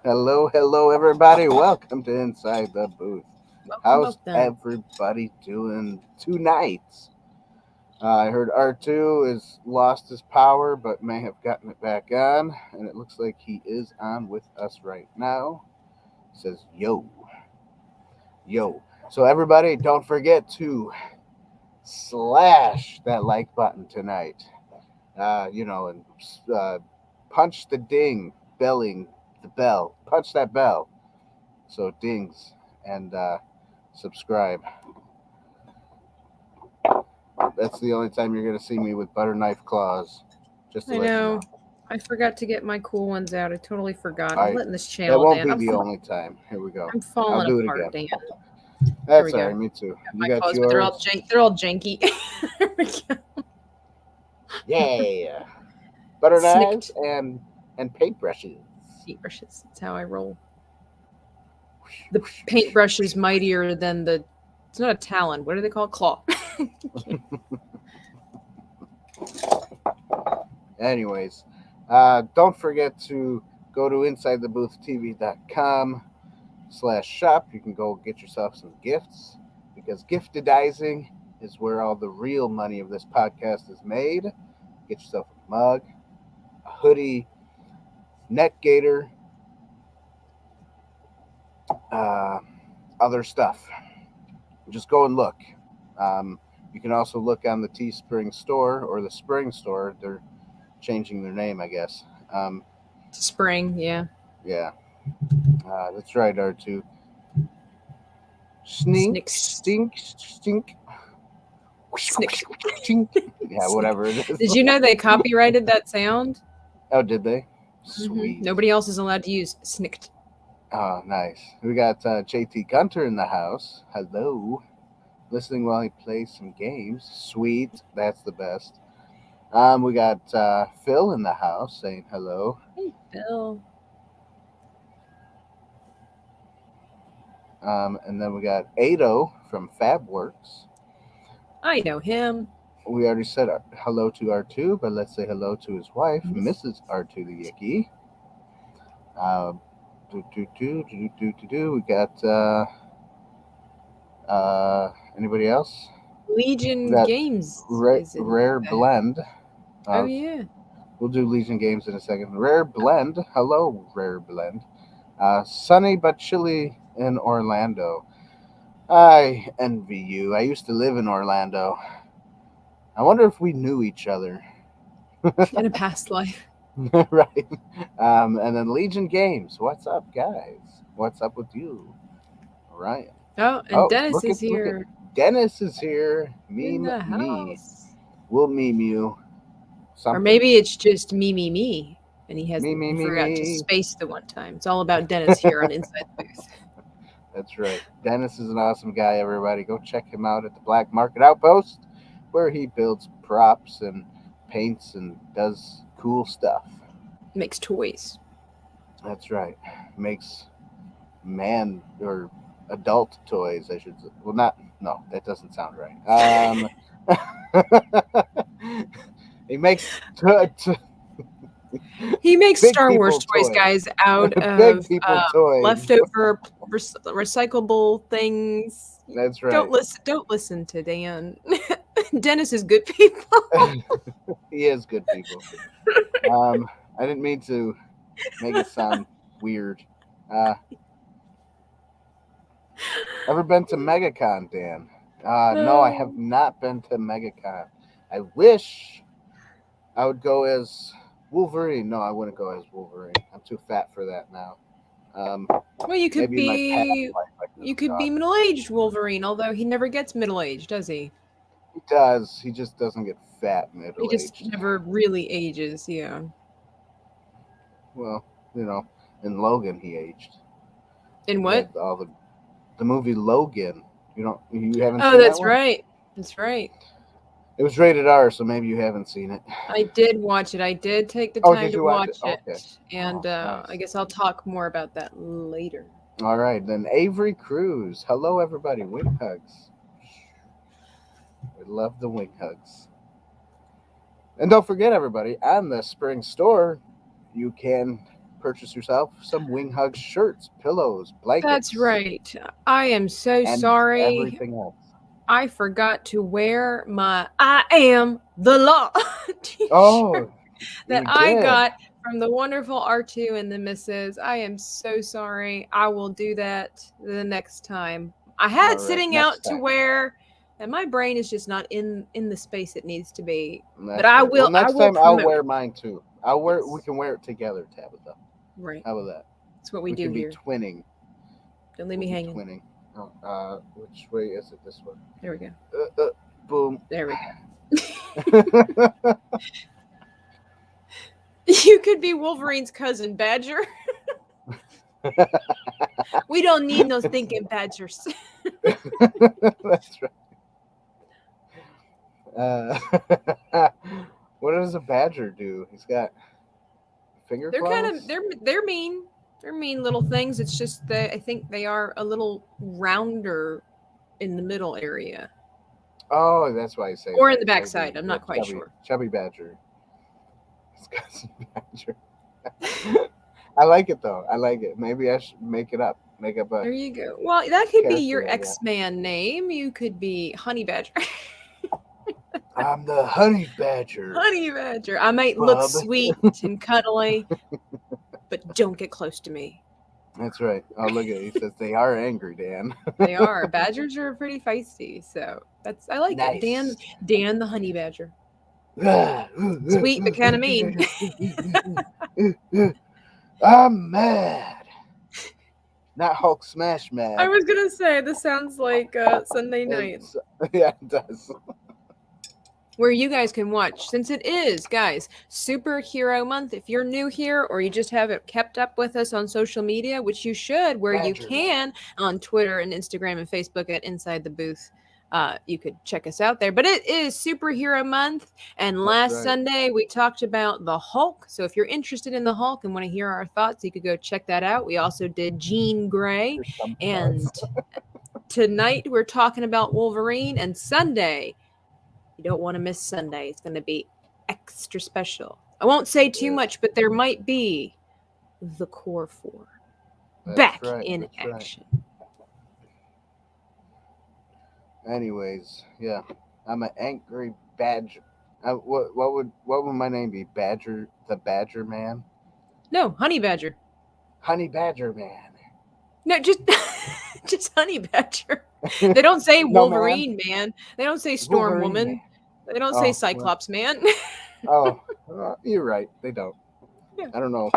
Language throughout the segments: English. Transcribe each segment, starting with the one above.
Hello, everybody. Welcome to Inside the Booth. Welcome, How's welcome. everybody doing tonight? I heard R2 has lost his power, but may have gotten it back on, and it looks like he is on with us right now. He says, yo. So, everybody, don't forget to slash that like button tonight. And punch the ding, the bell. Punch that bell so it dings and subscribe. That's the only time you're going to see me with butter knife claws. Just to I let you know. know. I forgot to get my cool ones out. I totally forgot. I'm I letting this That channel won't down. be the only time. Here we go. I'm I'll falling do it apart, again. Dan. There we That's all go. right. Me too. Got You my got claws, but yours. they're all janky. There we go. Yeah. Butter knives Snicked and paintbrushes. paintbrushes. That's how I roll. The paintbrush is mightier than the. It's not a talon. What do they call it? Claw. Anyways, don't forget to go to InsideTheBoothTV.com/shop. You can go get yourself some gifts because giftedizing is where all the real money of this podcast is made. Get yourself a mug, a hoodie, neck gaiter, other stuff. Just go and look. You can also look on the Teespring store or the Spring store. They're changing their name, I guess. Spring, yeah. Yeah, that's right, R2. Stink. Snick. Yeah, whatever it is. Did you know they copyrighted that sound? Oh, did they? Mm-hmm. Sweet. Nobody else is allowed to use snicked. Oh, nice. We got JT Gunter in the house. Hello. Listening while he plays some games. Sweet. That's the best. We got Phil in the house saying hello. Hey, Bill. And then we got Ado from Fabworks. I know him. We already said hello to R2, but let's say hello to his wife, Mrs. R2 the Yicky. We got anybody else? Legion We got Games. Rare Blend. Oh, yeah. We'll do Legion Games in a second. Rare Blend. Hello, Rare Blend. Sunny but chilly in Orlando. I envy you. I used to live in Orlando. I wonder if we knew each other. In a past life. Right. And then Legion Games. What's up, guys? What's up with you? Ryan. Oh, and Dennis is here. Dennis is here. In the Me. house. We'll meme you. Or maybe it's just me. And he forgot to me. space the one time. It's all about Dennis here on Inside the Booth. That's right. Dennis is an awesome guy, everybody. Go check him out at the Black Market Outpost, where he builds props and paints and does cool stuff. Makes toys. That's right. Makes man or adult toys, I should say. Well, no, that doesn't sound right. He makes he makes big Star Wars toys, guys, out big of people toys. leftover recyclable things. That's right. Don't listen to Dan. Dennis is good people. He is good people. I didn't mean to make it sound weird. Ever been to MegaCon, Dan? No, I have not been to MegaCon. I wish I would go as Wolverine. No, I wouldn't go as Wolverine. I'm too fat for that now. Well, you could be middle-aged Wolverine, although he never gets middle-aged, does he? He does. He just doesn't get fat middle-aged. He just never really ages, yeah. Well, in Logan he aged. In what? The movie Logan. You haven't seen that one? Oh, that's right. That's right. It was rated R, so maybe you haven't seen it. I did watch it. I did take the time to watch it. Okay. And nice. I guess I'll talk more about that later. All right. Then Avery Cruz. Hello, everybody. Wing hugs. We love the wing hugs. And don't forget, everybody, on the Spring store, you can purchase yourself some Wing Hugs shirts, pillows, That's blankets, right. I am so and sorry. everything else. I forgot to wear my I Am the Law t-shirt Oh, that you I did. got from the wonderful R2 and the Misses. I am so sorry. I will do that the next time. I had All it right, sitting next out to time. wear, and my brain is just not in the space it needs to be. But That's right. Well, I next will time I'll promote wear it. mine too. I'll wear. We Yes. can wear it together, Tabitha. Right. How about that? That's what we We do can be here. twinning. Don't leave We'll me be hanging. twinning. Oh, which way is it? This one. There we go. Boom. There we go. You could be Wolverine's cousin, Badger. We don't need no thinking badgers. That's right. Uh, what does a badger do? He's got finger They're kind of claws. they're mean. They're mean little things. It's just that I think they are a little rounder in the middle area Oh, that's why he says or in that. the So backside. I'm the not quite chubby, sure. chubby badger. His cousin badger. I like it though. I like it. Maybe I should make it up. Make up a There you go. Well, that could be character your like that. X-Man name. You could be Honey Badger. I'm the honey badger, Honey Badger. I might look bub. sweet and cuddly, but don't get close to me. That's right. Oh, look at it. He says they are angry, Dan. They are. Badgers are pretty feisty, so that's I like it. Nice. Dan the Honey Badger. Sweet but kind of mean. I'm mad. Not Hulk smash I mad. was gonna say this sounds like Sunday night, It's, yeah, it does. where you guys can watch, since it is, guys, Superhero Month. If you're new here or you just haven't kept up with us on social media, which you should, where you Badger Man. can on Twitter and Instagram and Facebook at Inside the Booth. You could check us out there. But it is Superhero Month, and last right. Sunday we talked about the Hulk. So if you're interested in the Hulk and want to hear our thoughts, you could go check that out. We also did Jean Grey, Here's some and thoughts. tonight we're talking about Wolverine, and Sunday you don't want to miss Sunday. It's going to be extra special. I won't say too much, but there might be the Core Four back in That's action. Right. Anyways, yeah, I'm an angry badger. What would my name be? Badger, the Badger Man, No, Honey Badger. Honey Badger Man. No, just just Honey Badger. They don't say No, Wolverine man. They don't say Storm Wolverine Woman. Man. They don't say Oh, Cyclops man. oh, you're right. They don't. Yeah. I don't know.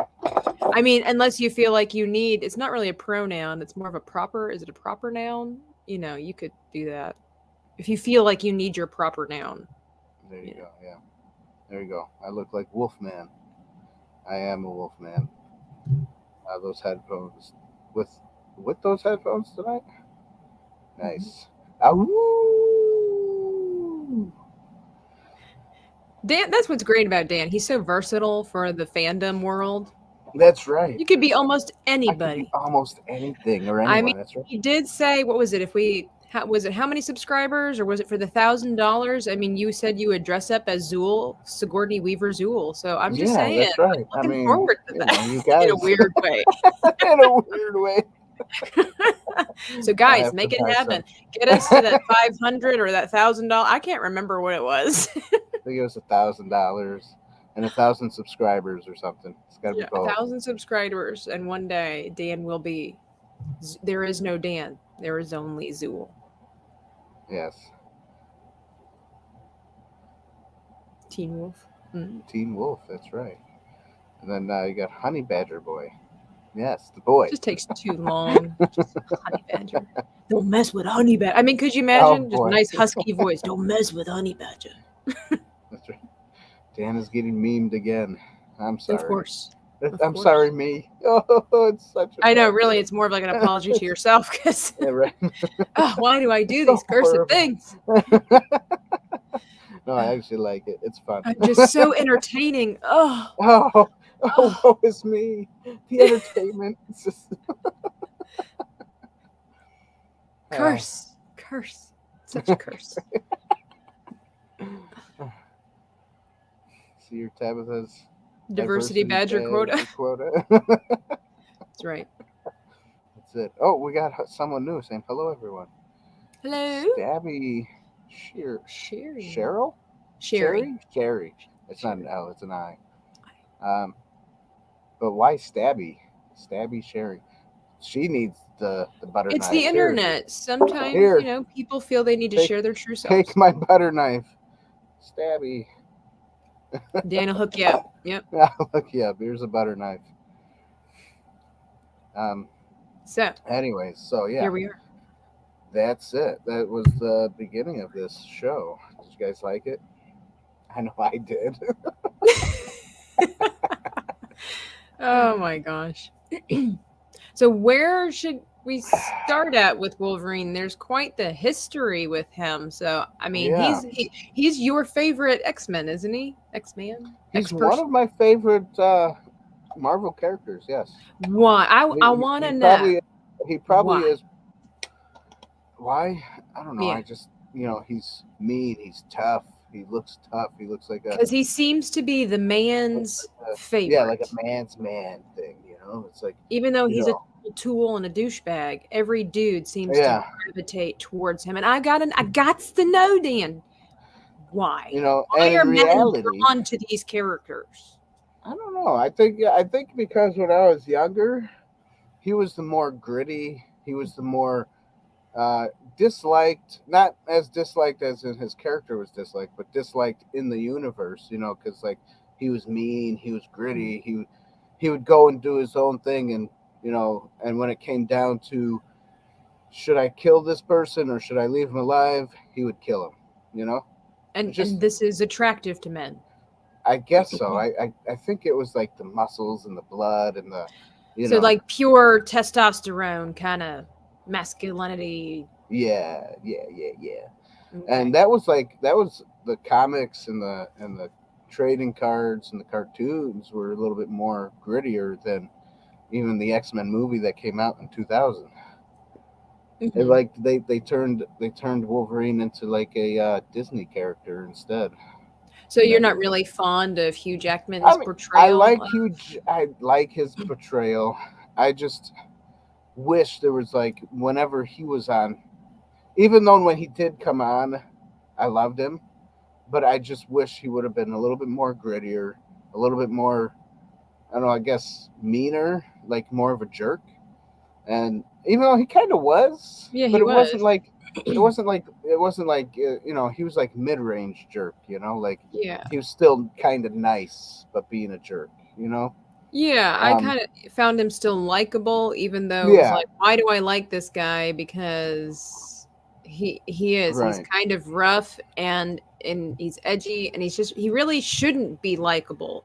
I mean, unless you feel like you need, it's not really a pronoun. It's more of a proper. Is it a proper noun? You could do that if you feel like you need your proper noun. There you go. Yeah, there you go. I look like Wolfman. I am a Wolfman. Those headphones with those headphones tonight. Nice. Ooh. Dan, that's what's great about Dan. He's so versatile for the fandom world. That's right. You could be almost I could be anybody. almost anything or anyone. I mean, That's right. he did say, what was it? Was it how many subscribers, or was it for the $1,000? I mean, you said you would dress up as Zool, Sigourney Weaver Zool. So I'm just saying, that's right. looking forward to that you guys, in a weird way. in a weird way. So guys, make it happen. Get us to that 500 or that $1,000. I can't remember what it was. I think it was $1,000 and 1,000 subscribers or something. It's got to be both. 1,000 subscribers, and one day Dan will be. There is no Dan. There is only Zool. Yes. Teen Wolf. Mm. Teen Wolf. That's right. And then you got Honey Badger Boy. Yes, the boy. It just takes too long. Just Honey Badger. Don't mess with Honey Badger. I mean, could you imagine? Just boy. nice husky voice. Don't mess with Honey Badger. That's right. Dan is getting memed again. I'm sorry. Of course. I'm sorry, me. Oh, it's such a I know, bad really, joke. it's more of like an apology to yourself because Yeah, right. why do I do So these cursed horrible. things? No, I actually like it. It's fun. I'm just so entertaining. Oh, Woe is me. The entertainment. It's just... curse. Such a curse. See your Tabitha's Diversity badger quota. quota. That's right. That's it. Oh, we got someone new saying hello, everyone. Hello, Stabby Sherry. Cheryl? Sherry. Sherry. It's not an Sherry. L, it's an I. Um, but why Stabby? Stabby Sherry. She needs the butter It's knife. the internet. Sometimes, Here, people feel they need to take share their true selves. take my butter knife. Stabby. Dan will hook you up. Yep. I'll look you up. Here's a butter knife. So Anyways, so yeah. here we are. That's it. That was the beginning of this show. Did you guys like it? I know I did. Oh my gosh. So where should we start at with Wolverine? There's quite the history with him. So I mean, Yeah. he's your favorite X-Men, isn't he? X-Man? He's X-person? one of my favorite Marvel characters. Yes. Why? I want to know. He probably Why? is. Why? I don't know. Yeah. I just he's mean. He's tough. He looks tough. He looks like a Because he seems to be the man's favorite. yeah, like a man's man thing. It's like even though he's a tool and a douchebag, every dude seems to gravitate towards him. And I got to know, Dan, why? Why are in reality, men drawn to these characters? I don't know. I think because when I was younger, he was the more gritty. He was the more disliked, not as disliked as in his character was disliked, but disliked in the universe. Because like he was mean, he was gritty. He would go and do his own thing, and and when it came down to should I kill this person or should I leave him alive, he would kill him. And this is attractive to men. I guess so. I think it was like the muscles and the blood and the so like pure testosterone kind of masculinity. Yeah. Okay. And that was the comics and the trading cards and the cartoons were a little bit more grittier than even the X-Men movie that came out in 2000. Mm-hmm. They turned Wolverine into like a Disney character instead. So you're not really fond of Hugh Jackman's portrayal? I like his portrayal. I just wish there was like whenever he was on, even though when he did come on, I loved him, but I just wish he would have been a little bit more grittier, a little bit more, I don't know, I guess meaner, like more of a jerk. And even though he kind of was, but it wasn't like he was like mid-range jerk, like he was still kind of nice, but being a jerk, Yeah, I kind of found him still likable, even though it was like, why do I like this guy? Because he is. Right. He's kind of rough and he's edgy, and he really shouldn't be likable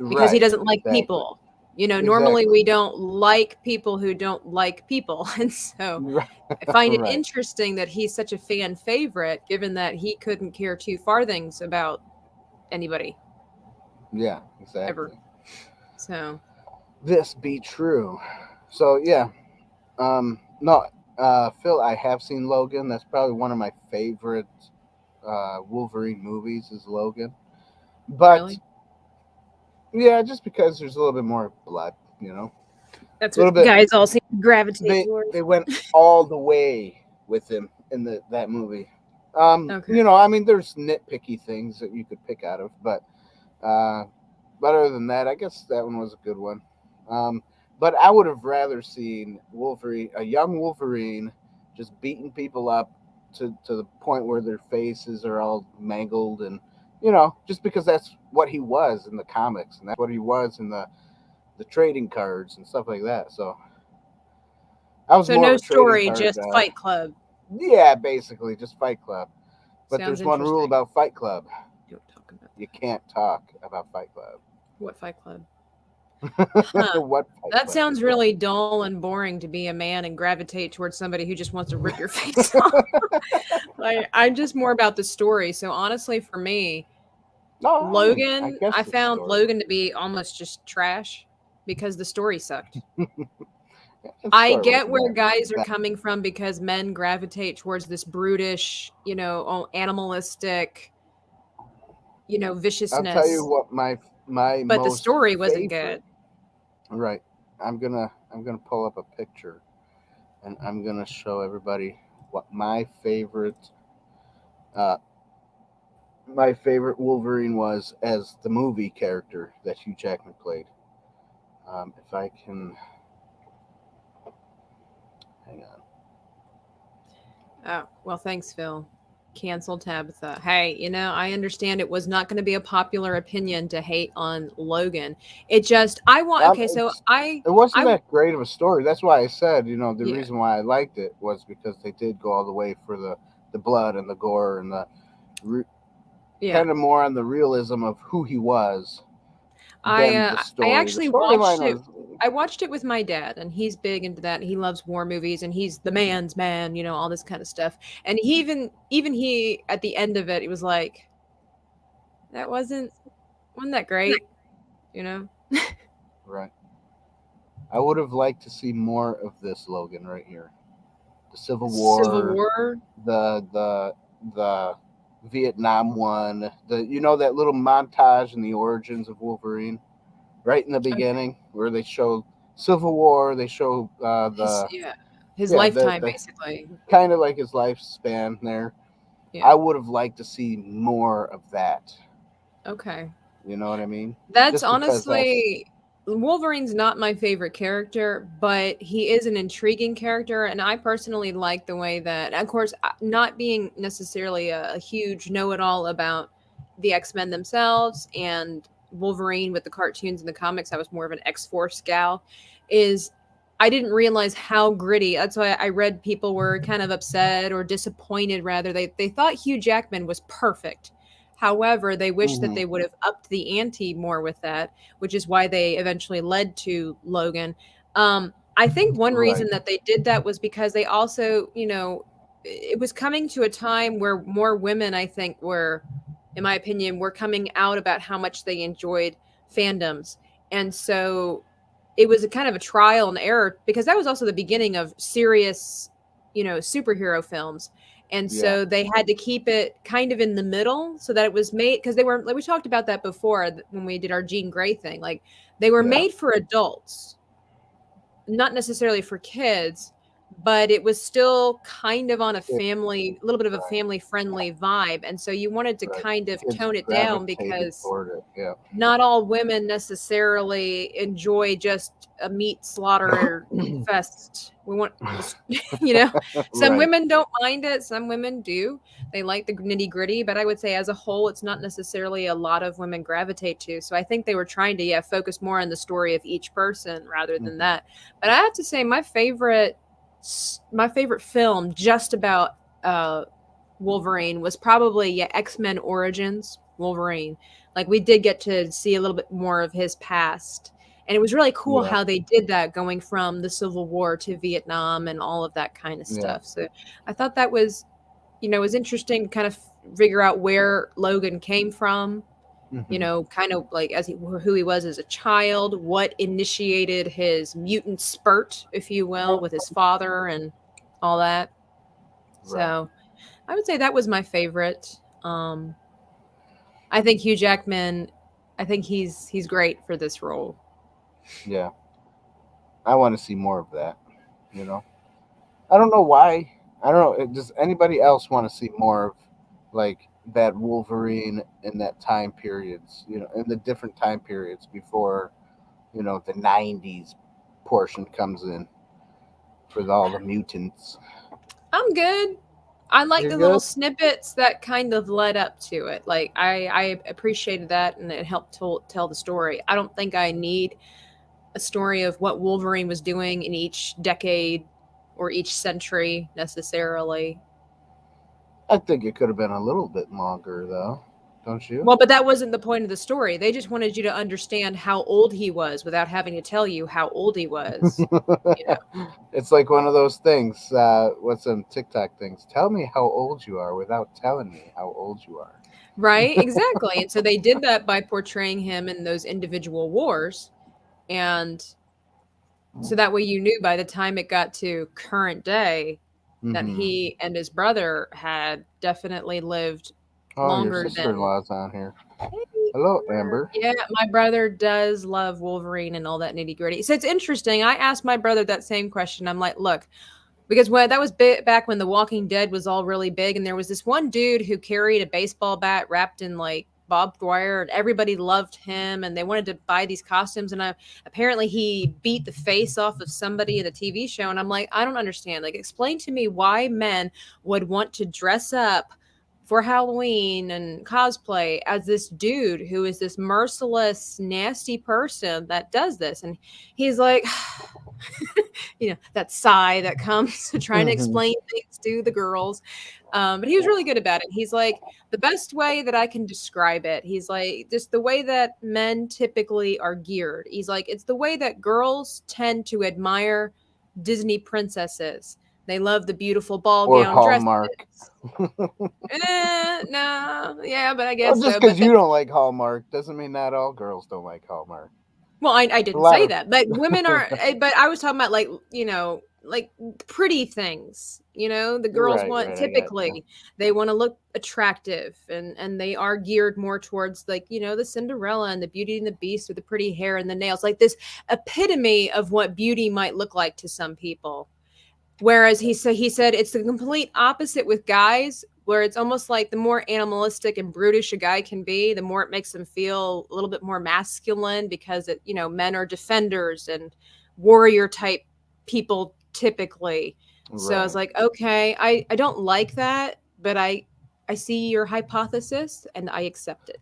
because he doesn't like people. Normally we don't like people who don't like people. And so I find it interesting that he's such a fan favorite, given that he couldn't care two farthings about anybody. Yeah, exactly. Ever. So this be true. So yeah. No, Phil, I have seen Logan. That's probably one of my favorite Wolverine movies is Logan. But really? Yeah, just because there's a little bit more blood, That's what guys all seem to gravitate towards. They went all the way with him in that movie. Okay. I mean, there's nitpicky things that you could pick out of, but other than that, I guess that one was a good one. But I would have rather seen Wolverine, a young Wolverine, just beating people up to the point where their faces are all mangled and, just because that's what he was in the comics and that's what he was in the trading cards and stuff like that. So I was more no of a story, just Fight Club. Yeah, basically just Fight Club. But Sounds there's one rule about Fight Club. Don't talk about you can't talk about Fight Club. What Fight Club? What Fight that Club? Sounds really dull and boring to be a man and gravitate towards somebody who just wants to rip your face off. I'm just more about the story. So honestly, for me, Logan, I found Logan to be almost just trash because the story sucked. I get where guys are coming from because men gravitate towards this brutish, animalistic, viciousness. I'll tell you what my My but the most story wasn't favorite. good. Right. I'm gonna pull up a picture and I'm gonna show everybody what uh my favorite Wolverine was as the movie character that Hugh Jackman played. If I can hang on. Oh, well, thanks, Phil. Cancel Tabitha. Hey, I understand it was not going to be a popular opinion to hate on Logan. It just, I want, okay, so It's, it wasn't I, that great of a story. That's why I said, the yeah, reason why I liked it was because they did go all the way for the blood and the gore and the re- yeah. kind of more on the realism of who he was I than the uh, I story. The actually watched storyline it. was, I watched it with my dad, and he's big into that. He loves war movies, and he's the man's man, all this kind of stuff. And even he at the end of it, he was like, "That wasn't that great?" You know, right. I would have liked to see more of this Logan right here. The Civil Civil War, War. the Vietnam one, that little montage in the origins of Wolverine, right in the beginning where they show Civil War, they show His the yeah, his yeah lifetime the basically. kind of like his lifespan there. Yeah. I would have liked to see more of that. Okay. You know what I mean? That's Just because that's honestly Wolverine's not my favorite character, but he is an intriguing character, and I personally like the way that, of course, not being necessarily a huge know-it-all about the X-Men themselves and Wolverine with the cartoons and the comics, I was more of an X-Force gal, is I didn't realize how gritty. That's why I read people were kind of upset or disappointed rather. They thought Hugh Jackman was perfect. However, they wish that hmm they would have upped the ante more with that, which is why they eventually led to Logan. I think one right. reason that they did that was because they also, it was coming to a time where more women, I think, were, in my opinion, were coming out about how much they enjoyed fandoms. And so it was a kind of a trial and error because that was also the beginning of serious, superhero films. And Yeah, so they had to keep it kind of in the middle so that it was made because they were like we talked about that before when we did our Jean Grey thing. Like they were yeah, made for adults, not necessarily for kids, but it was still kind of on it, a little bit of a right, family friendly vibe. And so you wanted to right. kind of Kids tone it down gravitated because toward it. Yeah, not all women necessarily enjoy just a meat slaughter fest. We want this, some right. women don't mind it, some women do. They like the nitty gritty, but I would say as a whole, it's not necessarily a lot of women gravitate to. So I think they were trying to, yeah, focus more on the story of each person rather than hmm that. But I have to say, my favorite film just about uh, Wolverine was probably, yeah, X-Men Origins Wolverine. Like we did get to see a little bit more of his past. And it was really cool Yeah, how they did that going from the Civil War to Vietnam and all of that kind of yeah. stuff. So I thought that was, it was interesting to kind of figure out where Logan came from, hmm kind of like who he was as a child, what initiated his mutant spurt, if you will, with his father and all that. Right. So I would say that was my favorite. I think Hugh Jackman. I think he's great for this role. Yeah. I want to see more of that. You know. I don't know why. I don't know. Does anybody else want to see more of like that Wolverine in that time periods? In the different time periods before the '90s portion comes in for all the mutants. I'm good. I like You're the little good. snippets that kind of led up to it. Like I appreciated that, and it helped tell the story. I don't think I need a story of what Wolverine was doing in each decade or each century necessarily. I think it could have been a little bit longer though, don't you? Well, but that wasn't the point of the story. They just wanted you to understand how old he was without having to tell you how old he was. You know. It's like one of those things. What's some TikTok things? Tell me how old you are without telling me how old you are. Right? Exactly. And so they did that by portraying him in those individual wars. And so that way you knew by the time it got to current day that hmm he and his brother had definitely lived Oh, your longer than sister-in-law's on here. Hello, Amber. Yeah, my brother does love Wolverine and all that nitty gritty. So it's interesting. I asked my brother that same question. I'm like, look, because when that was back when The Walking Dead was all really big, and there was this one dude who carried a baseball bat wrapped in like barbed wire, and everybody loved him, and they wanted to buy these costumes. And apparently, he beat the face off of somebody in a TV show. And I'm like, I don't understand. Like, explain to me why men would want to dress up for Halloween and cosplay as this dude who is this merciless, nasty person that does this. And he's like, that sigh that comes to trying to Hmm. explain things to the girls. But he was really good about it. He's like, the best way that I can describe it, he's like, just the way that men typically are geared. He's like, it's the way that girls tend to admire Disney princesses. They love the beautiful ball Or gown dresses. Hallmark. No, yeah, but I Well, guess just so. But because you don't like Hallmark doesn't mean not all girls don't like Hallmark. well, I A didn't lot say of that, but women are. But I was talking about like like pretty things. The girls right, want right. I got you. typically they want to look attractive, and they are geared more towards like the Cinderella and the Beauty and the Beast with the pretty hair and the nails, like this epitome of what beauty might look like to some people. Whereas he said it's the complete opposite with guys, where it's almost like the more animalistic and brutish a guy can be, the more it makes him feel a little bit more masculine because men are defenders and warrior type people typically. So I was Right. like, okay, I don't like that, but I see your hypothesis and I accept it.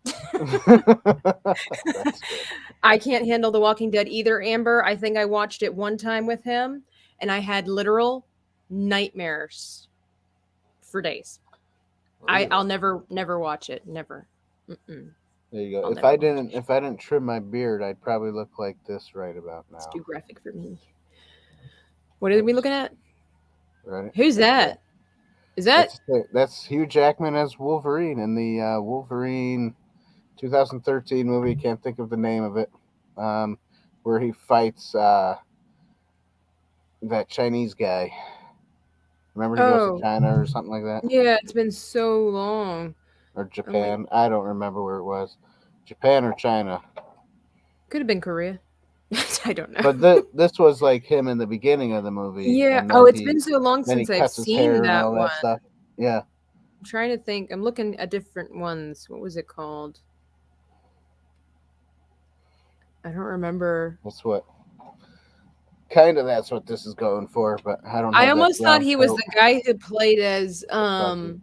That's good. I can't handle The Walking Dead either, Amber. I think I watched it one time with him and I had literal nightmares for days. I'll Really? never watch it. Never. Mm-mm. There you go. I'll If never I watch didn't it. if I didn't trim my beard, I'd probably look like this right about It's now. too graphic for me. What are we Oops. looking at? Right. Who's Right there. that? Is that? That's Hugh Jackman as Wolverine in the Wolverine 2013 movie. Can't think of the name of it. Um, where he fights that Chinese guy. Remember, he goes to Oh, China or something like that, yeah. It's been so long. or I'm like, Japan. I don't remember where it was, Japan or China. could have been Korea. I don't know. But this was like him in the beginning of the movie, Yeah. and Oh, it's been so long then he since I've cuts his seen hair and that all one. that stuff. Yeah, I'm trying to think. I'm looking at different ones. What was it called? I don't remember. that's what kind of that's what this is going for. But I don't I have that almost thought brown he was coat. the guy who played as It's Bucky.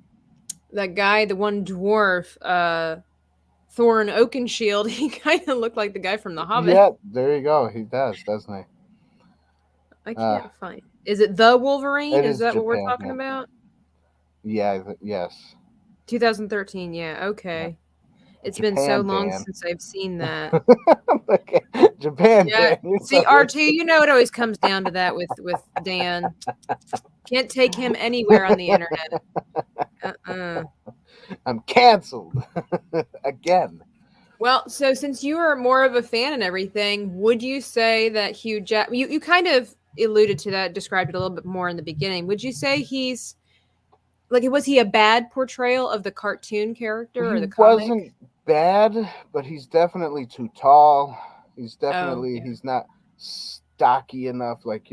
that guy, the one dwarf, Thorin Oakenshield. He kind of looked like the guy from The Hobbit. Yeah, there you go. He does, doesn't he? I Uh, can't find. Is it the Wolverine? it Is is that what we're Japan. talking Yep. about? Yeah. Yes. 2013. Yeah. Yeah. Okay. It's been so Japan long Dan. since I've seen that. Okay. Japan Yeah. Dan. You're See, so R2, it always comes down to that with Dan. Can't take him anywhere on the internet. Uh-uh. I'm canceled again. Well, so since you are more of a fan and everything, would you say that Hugh Jack you kind of alluded to that, described it a little bit more in the beginning. Would you say he's like was he a bad portrayal of the cartoon character He or the comic? wasn't bad, but he's definitely too tall. Oh, yeah. He's not stocky enough, like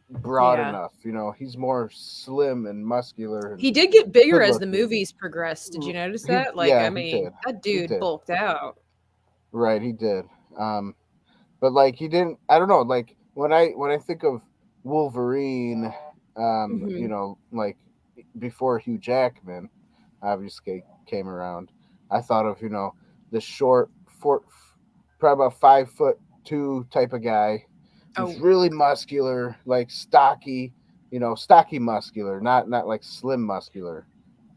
broad Yeah. enough. He's more slim and muscular and He did get bigger good as the looking. movies progressed. Did you notice He that? Like, I yeah, he mean, did. that He dude did. bulked out. Right, he did. Um, but like he didn't. I don't know. Like when I think of Wolverine, Hmm. like before Hugh Jackman obviously came around, I thought of the short, probably about 5'2" type of guy who's Oh, really muscular, like stocky, stocky muscular, not like slim muscular.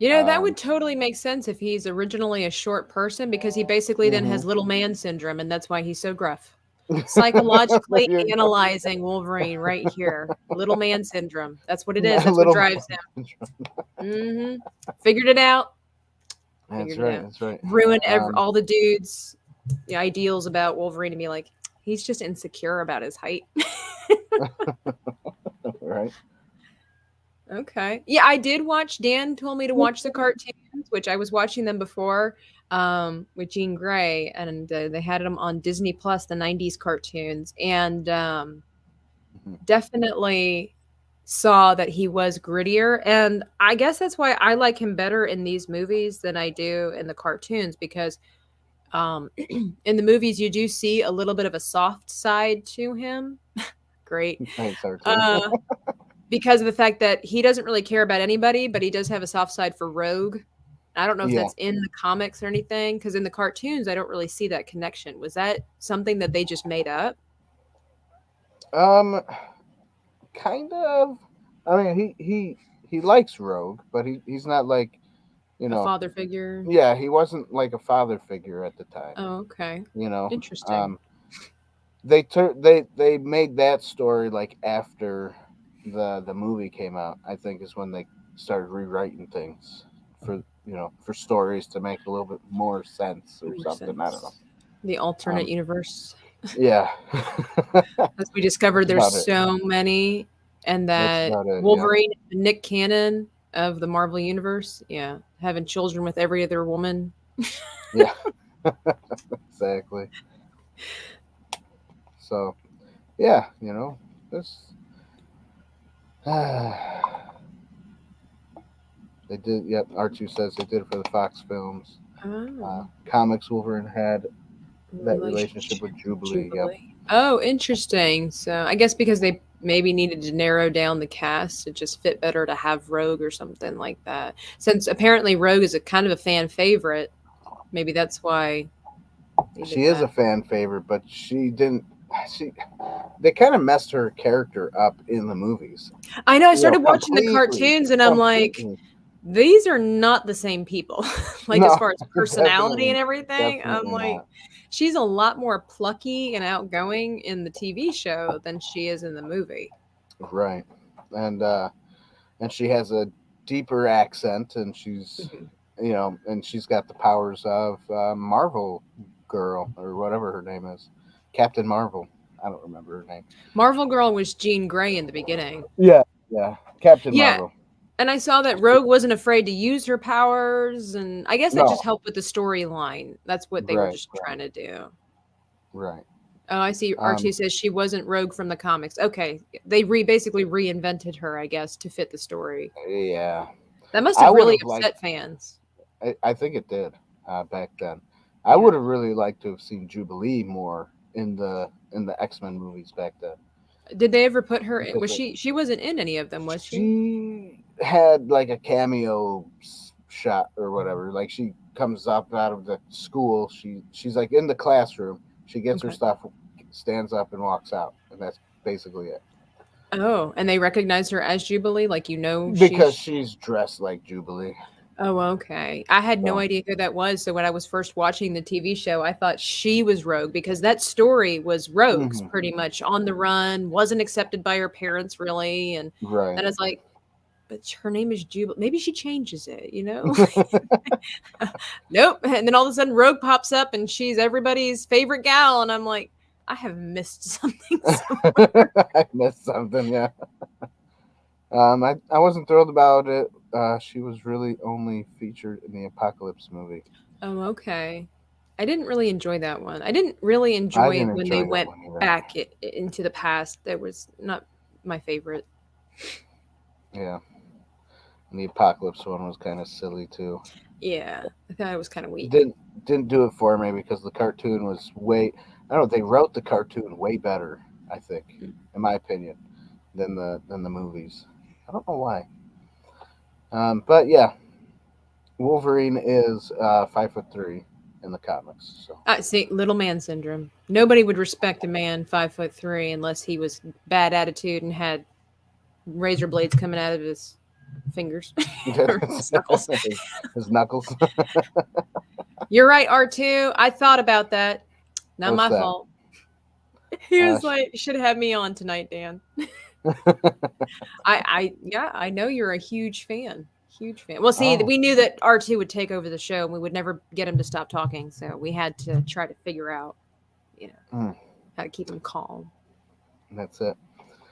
that Um, would totally make sense if he's originally a short person because he basically then hmm has little man syndrome and that's why he's so gruff. Psychologically there you go. analyzing Wolverine right here. Little man syndrome. That's what it is. A That's what little. drives him. Hmm. Figured it out. That's Figured it right. out. That's right. Ruin Um, all the dudes' ideals about Wolverine and be like, he's just insecure about his height. right. Okay. Yeah, I did watch. Dan told me to watch the cartoons, which I was watching them before, with Jean Grey, and they had them on Disney Plus, the '90s cartoons, and Mhm. definitely saw that he was grittier. And I guess that's why I like him better in these movies than I do in the cartoons, because in the movies you do see a little bit of a soft side to him. Great. Thanks, R2. Uh, because of the fact that he doesn't really care about anybody, but he does have a soft side for Rogue. I don't know if Yeah. that's in the comics or anything, because in the cartoons, I don't really see that connection. Was that something that they just made up? Um, kind of. I mean, he likes Rogue, but he's not like, you A know. father figure? Yeah, he wasn't like a father figure at the time. Oh, okay. You know. Interesting. They made that story like after the movie came out. I think is when they started rewriting things for for stories to make a little bit more sense or More something. I don't know. sense. The alternate Um, universe. yeah, As we discovered, that's there's about it. so many, and That's that about it. Yeah, Wolverine, Nick Cannon of the Marvel Universe, yeah, having children with every other woman. yeah, exactly. So yeah, this they did. Yep, R2 says they did it for the Fox films. Oh, Comics Wolverine had that relationship relationship with Jubilee. Yep. Jubilee. Oh, interesting. So I guess because they maybe needed to narrow down the cast, it just fit better to have Rogue or something like that. Since apparently Rogue is a kind of a fan favorite, maybe that's why they did She is that. a fan favorite, but she didn't. She they kind of messed her character up in the movies. I know I started watching the Completely, cartoons and I'm like, completely. these are not the same people. Like as No, far as personality and definitely, everything, I'm definitely like, not. she's a lot more plucky and outgoing in the TV show than she is in the movie. Right, and and she has a deeper accent, and she's Mhm. and she's got the powers of Marvel Girl or whatever her name is, Captain Marvel. I don't remember her name. Marvel Girl was Jean Grey in the beginning. Yeah, yeah, Captain Yeah, Marvel. and I saw that Rogue wasn't afraid to use her powers, and I guess that just No, helped with the storyline. That's what they were right, just trying to do. right. Oh, I see. Um, R2 says she wasn't Rogue from the comics. Okay, they basically reinvented her, I guess, to fit the story. yeah, That must I have would really have liked. upset fans. I think it did back then. I Yeah. would have really liked to have seen Jubilee more in the X-Men movies back then Did they ever put her in? because Was she wasn't in any of them, was she? she had like a cameo shot or whatever. Like she comes up out of the school. She's like in the classroom. She gets her Okay. stuff, stands up, and walks out, and that's basically it. Oh, and they recognized her as Jubilee, like Because she's. she's dressed like Jubilee. Oh, okay. I had no So, idea who that was. So when I was first watching the TV show, I thought she was Rogue because that story was Rogue's mhm, pretty much on the run, wasn't accepted by her parents really, and right. then it's like, but her name is Jubilee. Maybe she changes it, you know? Nope. And then all of a sudden, Rogue pops up and she's everybody's favorite gal, and I'm like, I have missed something. I missed something. Yeah. I wasn't thrilled about it. She was really only featured in the Apocalypse movie. Oh, okay. I didn't really enjoy that one. I didn't really I enjoy didn't when they enjoy that went one either. back into the past. That was not my favorite. Yeah, and the Apocalypse one was kind of silly too. Yeah, I thought it was kind of weak. Didn't didn't do it for me because the cartoon was way. I don't know. They wrote the cartoon way better. I think, in my opinion, than the movies. I don't know why. But yeah, Wolverine is 5'3" in the comics. So See, little man syndrome. Nobody would respect a man 5'3" unless he was bad attitude and had razor blades coming out of his fingers or his knuckles. his knuckles. You're right, R2. I thought about that. Not What's my that? fault. He Uh, was like, "You should have had me on tonight, Dan." Yeah, I know you're a huge fan. Huge fan. Well, see, oh, we knew that R2 would take over the show and we would never get him to stop talking. So we had to try to figure out, you know, mm, how to keep him calm. that's it.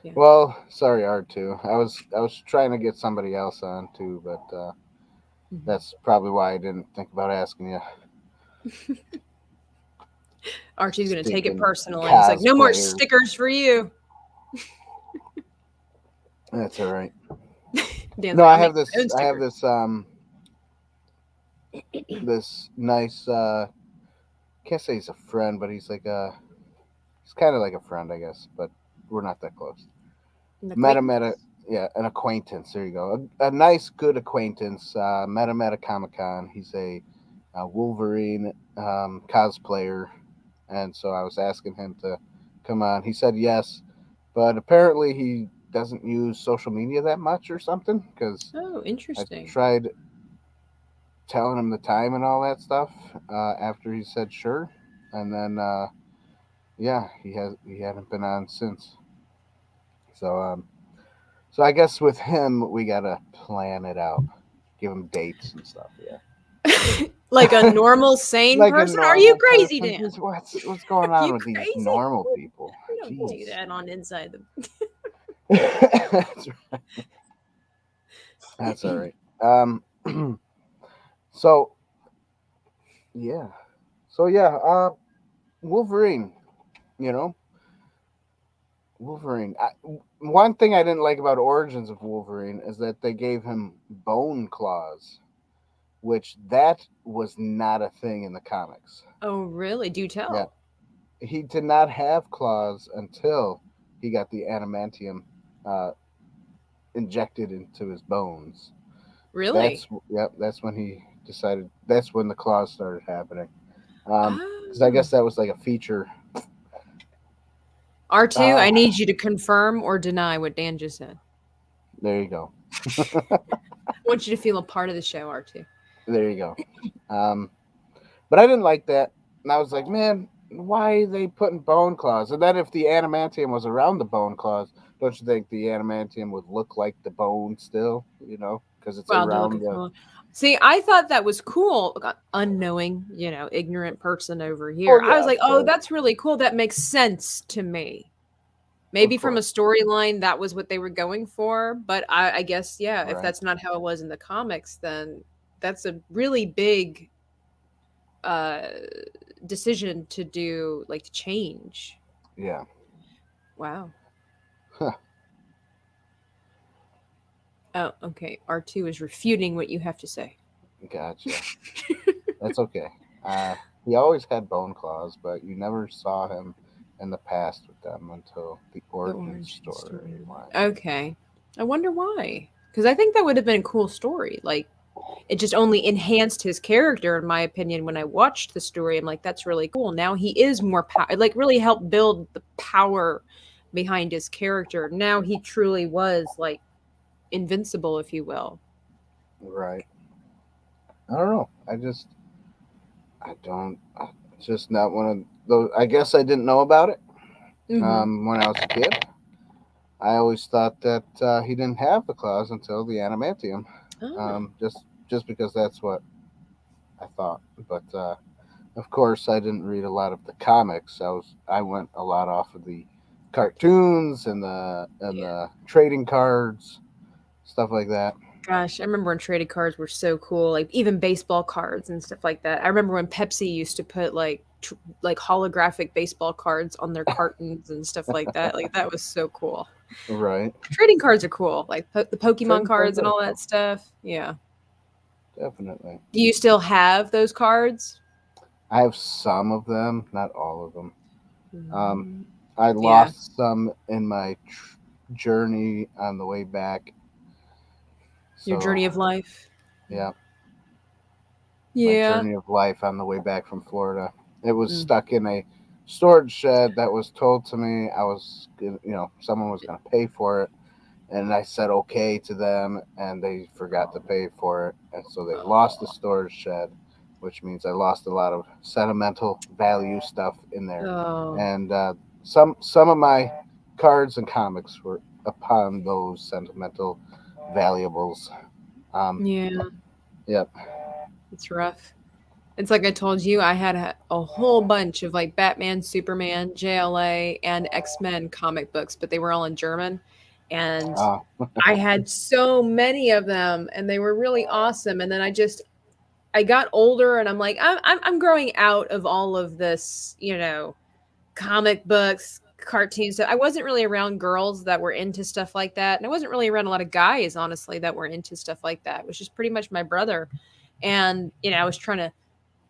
Yeah. Well, sorry, R2. I was trying to get somebody else on too, but Mhm. that's probably why I didn't think about asking you. Archie's gonna take it Stinking personally. He's like, no more cosplayers. stickers for you. That's all right. Dan's No, like, I I'll make have my this. own I have stickers. this nice. Can't say he's a friend, but he's kind of like a friend, I guess. But we're not that close. An Met him at a acquaintance. yeah an acquaintance. There you go. A nice, good acquaintance. Met him at a Comic Con. He's a Wolverine cosplayer, and so I was asking him to come on. He said yes, but apparently he doesn't use social media that much or something. Because Oh, I interesting. tried telling him the time and all that stuff after he said sure, and then yeah, he hadn't been on since. So so I guess with him we gotta plan it out, give him dates and stuff. Like a Yeah, normal, sane like a person? Are you normal crazy, person. Dan? What's going Are on you with these crazy? normal people? We don't do Jeez. that on Inside the. that's, that's all right. So yeah, so yeah, Wolverine. You know, Wolverine. One thing I didn't like about Origins of Wolverine is that they gave him bone claws, which that was not a thing in the comics. Oh, really? Do Yeah, tell. he did not have claws until he got the adamantium uh, injected into his bones. Really? That's when he decided. That's when the claws started happening. Because I Oh. guess that was like a feature. R2, Uh, I need you to confirm or deny what Dan just said. there you go. I want you to feel a part of the show, R2. There you go. Um, but I didn't like that, and I was like, man, why are they putting bone claws? And then if the adamantium was around the bone claws, don't you think the adamantium would look like the bone still? You know, because it's Wow, they're looking around the. for. See, I thought that was cool. Unknowing, ignorant person over Oh here. I yeah, was of like, oh, course, that's really cool. That makes sense to me. of Maybe from a course, storyline, that was what they were going for. But I guess, yeah, if right? that's not how it was in the comics, then that's a really big uh, decision to do, like to change. Yeah. Wow. Huh, Oh, okay. R2 is refuting what you have to say. gotcha. That's okay. Uh, he always had bone claws, but you never saw him in the past with them until the The origin origin storyline. storyline. Okay. I wonder why. Because I think that would have been a cool story. Like, it just only enhanced his character, in my opinion. When I watched the story, I'm like, that's really cool. Now he is more power. It, like, really helped build the power behind his character. Now he truly was, like, invincible, if you will. Right. I don't know. I don't. It's just not one of those. I guess I didn't know about it Mm-hmm. when I was a kid. I always thought that he didn't have the claws until the adamantium. Oh. Just because that's what I thought. But of course, I didn't read a lot of the comics. I went a lot off of the cartoons and Yeah. the trading cards, stuff like that. Gosh, I remember when traded cards were so cool, like even baseball cards and stuff like that. I remember when Pepsi used to put like holographic baseball cards on their cartons and stuff like that. Like that was so cool. Right. Trading cards are cool, like the Pokemon Trading cards cards and are all that cool. stuff. Yeah. Definitely. Do you still have those cards? I have some of them, not all of them. Um, Mm, I yeah. lost some in my journey on the way back. Your So, journey of life. yeah, my Yeah. journey of life on the way back from Florida. It was Mm. stuck in a storage shed that was told to me someone was going to pay for it. And I said okay to them, and they forgot to pay for it. And so they lost the storage shed, which means I lost a lot of sentimental value stuff in there. Oh. And some of my cards and comics were upon those sentimental valuables. Um, Yeah. yep. It's rough. It's like I told you, I had a whole bunch of like Batman, Superman, JLA, and X-Men comic books, but they were all in German. And Oh, I had so many of them, and they were really awesome. And then I got older, and I'm like, I'm growing out of all of this, comic books, cartoons. So I wasn't really around girls that were into stuff like that, and I wasn't really around a lot of guys, honestly, that were into stuff like that. It was just pretty much my brother, and I was trying to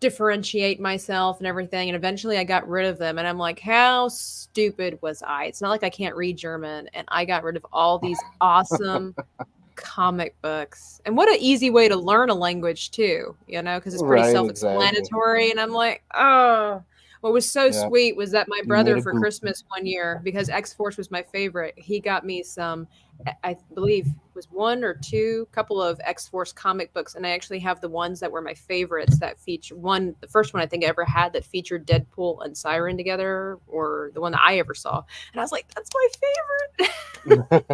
differentiate myself and everything. And eventually I got rid of them. And I'm like, how stupid was I? It's not like I can't read German. And I got rid of all these awesome comic books. And what an easy way to learn a language, too, because it's pretty right, self exactly. explanatory. And I'm like, oh. What was so Yeah, sweet was that my you made brother a for goof. Christmas one year, because X Force was my favorite, he got me some, I believe it was one or two, couple of X Force comic books, and I actually have the ones that were my favorites that feature one. The first one I think I ever had that featured Deadpool and Siren together, or the one that I ever saw, and I was like, "That's my favorite."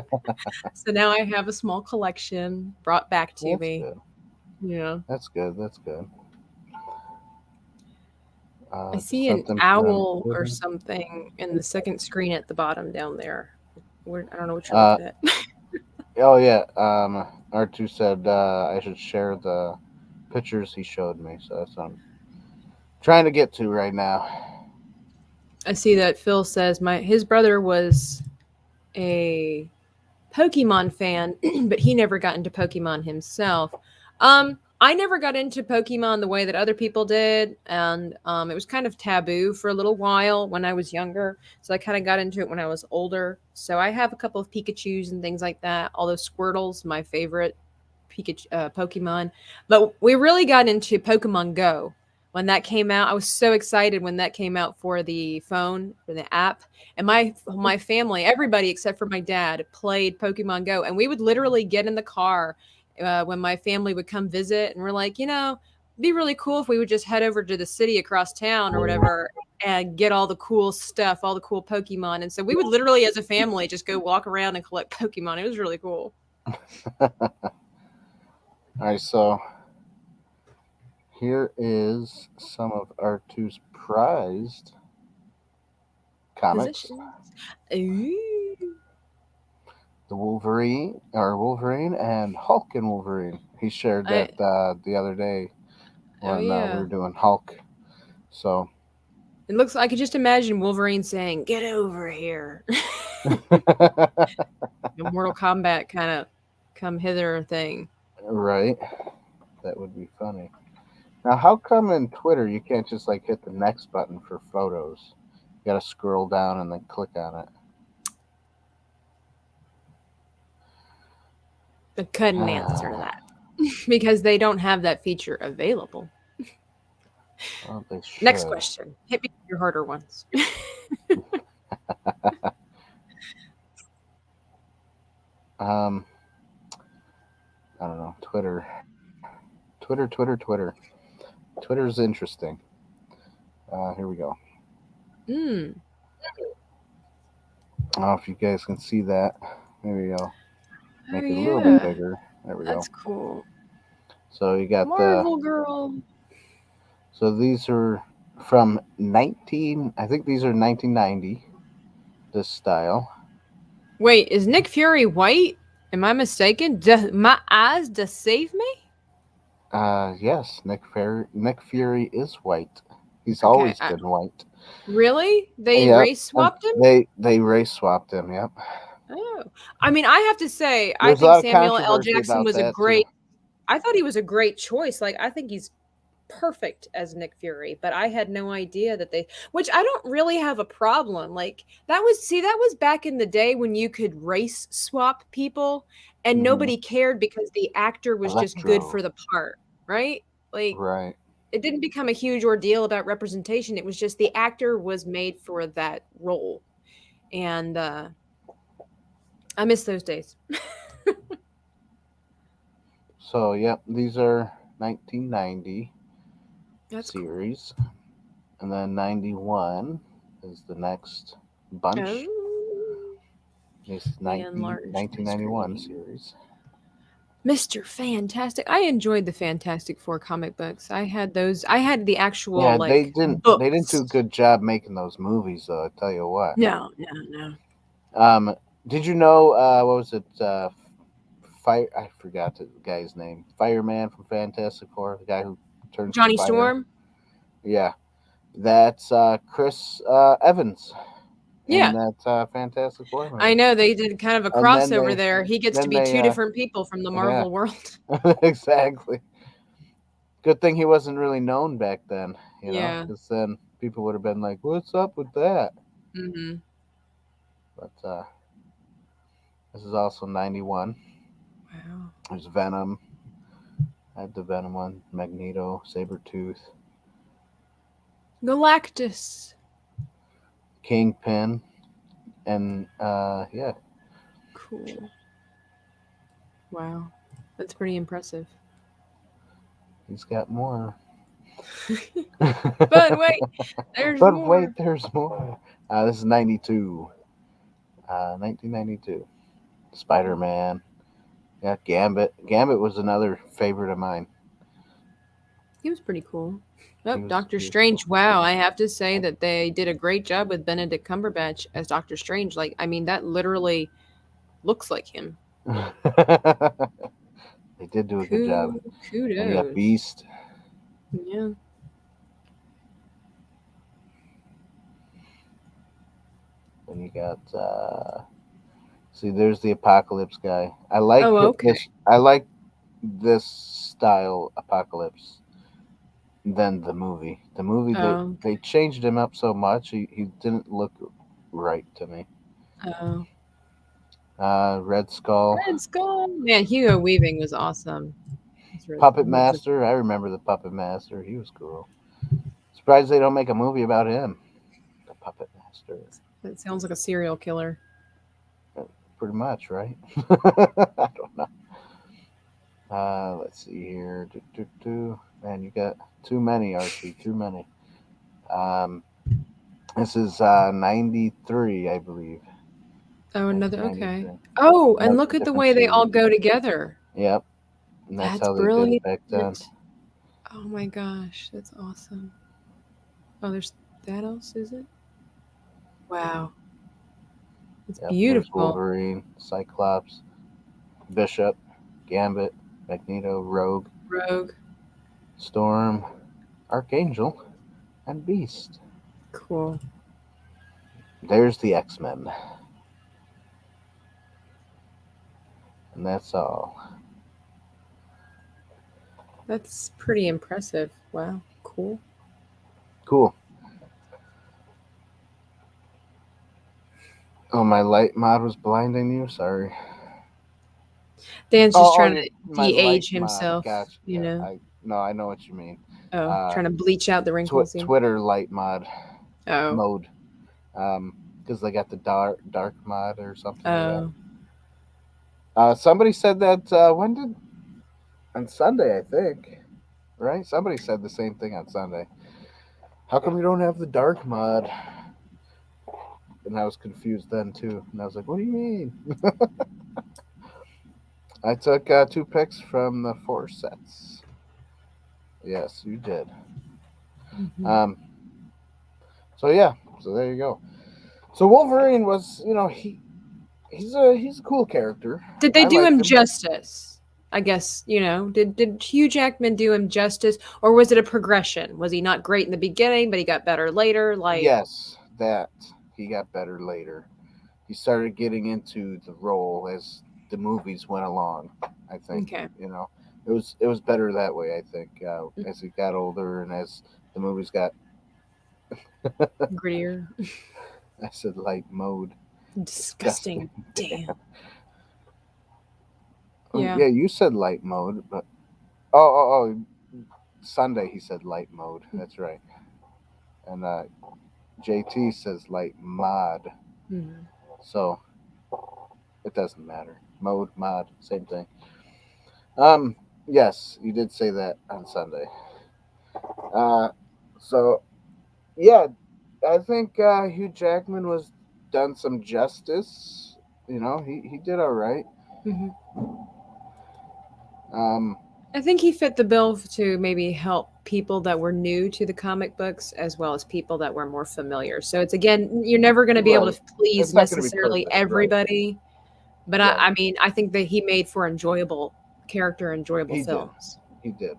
So now I have a small collection brought back to That's me. good. Yeah, That's good. That's good. I Just see an sent them to you on owl or Twitter. something in the second screen at the bottom down there. I don't know what you're Uh, looking at. oh yeah. R2 said I should share the pictures he showed me, so that's what I'm trying to get to right now. I see that Phil says his brother was a Pokemon fan, but he never got into Pokemon himself. I never got into Pokemon the way that other people did, and it was kind of taboo for a little while when I was younger. So I kind of got into it when I was older. So I have a couple of Pikachu's and things like that. Although Squirtle's my favorite Pokemon, but we really got into Pokemon Go when that came out. I was so excited when that came out for the phone, for the app, and my family, everybody except for my dad, played Pokemon Go, and we would literally get in the car when my family would come visit, and we're like, it'd be really cool if we would just head over to the city across town or whatever and get all the cool stuff, all the cool Pokemon. And so we would literally, as a family, just go walk around and collect Pokemon. It was really cool. All right, so here is some of R2's prized comics. Positions. Ooh. The Wolverine and Hulk and Wolverine. He shared I that the other day oh when we were yeah. doing Hulk. So It looks I could just imagine Wolverine saying, "Get over here." The Mortal Kombat kind of come hither thing. right, that would be funny. Now, how come in Twitter you can't just like hit the next button for photos? You got to scroll down and then click on it. I couldn't answer that because they don't have that feature available. Well, they Next should. question. Hit me with your harder ones. Um, I don't know. Twitter. Twitter's interesting. Here we go. Mm. I don't know if you guys can see that. Maybe I'll Oh make it a little bit yeah, bigger. There we go. that's cool. So you got the. Marvel girl. So these are from 19. I think these are 1990. This style. Wait, is Nick Fury white? Am I mistaken? My eyes deceive me? Yes, Nick Fury is white. He's Okay. always been white. Really? They Yep. race swapped him? They race swapped him. Yep. Oh. I mean, I have to say, I There's a think lot of Samuel L. controversy Jackson about was a that too. great I thought he was a great choice. Like, I think he's perfect as Nick Fury, but I had no idea that which I don't really have a problem. Like, that was back in the day when you could race swap people and Hmm. nobody cared because the actor was just good Electro. for the part, right? Like, Right. it didn't become a huge ordeal about representation. It was just the actor was made for that role. And I miss those days. So yep, these are 1990 That's cool. series, and then 91 is the next bunch. Oh, This let me 90 enlarge my 1991 screen. series. Mr. Fantastic. I enjoyed the Fantastic Four comic books. I had those. I had the actual Yeah, like they didn't do a books. good job making those movies though. I tell you what. No, no, no. Um, did you know what was it? Fire. I forgot the guy's name. Fireman from Fantastic Four, the guy who turns to Johnny fire. Storm. Yeah, that's Chris Evans in Yeah, that Fantastic Four I movie. know they did kind of a And crossover there. He gets to be they two different people from the yeah, Marvel world. exactly. Good thing he wasn't really known back then, Yeah. because then people would have been like, "What's up with that?" Hmm. But this is also '91. Wow. There's Venom. I had the Venom one. Magneto, Sabretooth, Galactus. Kingpin, and yeah, Cool. Wow. That's pretty impressive. he's got more. But wait, there's But wait, more. there's more. This is '92. 1992. Spider Man. Yeah, Gambit. Gambit was another favorite of mine. He was pretty cool. Oh, Doctor He was cool. Strange. Wow, I have to say that they did a great job with Benedict Cumberbatch as Doctor Strange. Like, I mean, that literally looks like him. They did do a good job. And you got Kudos. Beast. Yeah. And you got see, there's the Apocalypse guy. I like Oh, okay. this. I like this style Apocalypse than the movie. The movie Oh, they changed him up so much. He didn't look right to me. oh. Red Skull, Red Skull. Man, Hugo Weaving was awesome. Puppet Master. I remember the Puppet Master. He was cool. Surprised they don't make a movie about him. The Puppet Master. It sounds like a serial killer. Pretty much, right? I don't know. Let's see here. Man, you got too many, Archie. Too many. Um, this is 93, I believe. Oh, another. Okay. 1993. Oh, and Another look at the different way they all series. go together. Yep. And that's That's how they did it brilliant. back then. Oh my gosh, that's awesome. Oh, there's that else, is it? Wow, it's Yep. There's beautiful. Wolverine, Cyclops, Bishop, Gambit, Magneto, Rogue, Rogue. Storm, Archangel, and Beast. Cool. There's the X-Men. And that's all. That's pretty impressive. Wow. Cool. Cool. Oh, my light mod was blinding you? Sorry. Dan's just trying Your to my light de-age mod. himself, Gotcha. you know. I know what you mean. Oh, Uh, trying to bleach out the wrinkles. Yeah. Twitter light mod Oh. mode. Because they got the dark mod or something like that. Oh. Somebody said that when did on Sunday, I think. Right? Somebody said the same thing on Sunday. How come you don't have the dark mod? And I was confused then too. And I was like, what do you mean? I took 2 picks from the 4 sets. Yes, you did. Mhm. So yeah, so there you go. So Wolverine was, he's a cool character. Did they I do liked him him. justice? I guess, did Hugh Jackman do him justice, or was it a progression? Was he not great in the beginning, but he got better later? Like, Yes, that he got better later. He started getting into the role as the movies went along. I think okay. it was better that way. I think as he got older and as the movies got, Grittier. I said light mode. Disgusting. Damn. Yeah. Yeah, you said light mode, but Sunday he said light mode. That's right. And JT says light mod. Mhm. So it doesn't matter. Mode, mod, same thing. Yes, you did say that on Sunday. Uh, so yeah, I think Hugh Jackman was done some justice. He did all right. Mhm. Um, I think he fit the bill to maybe help people that were new to the comic books as well as people that were more familiar. So it's again, you're never going to be able right. to please It's not going to be necessarily perfect. Right. everybody, but Right. I mean, I think that he made for enjoyable character, enjoyable He did. films. He did.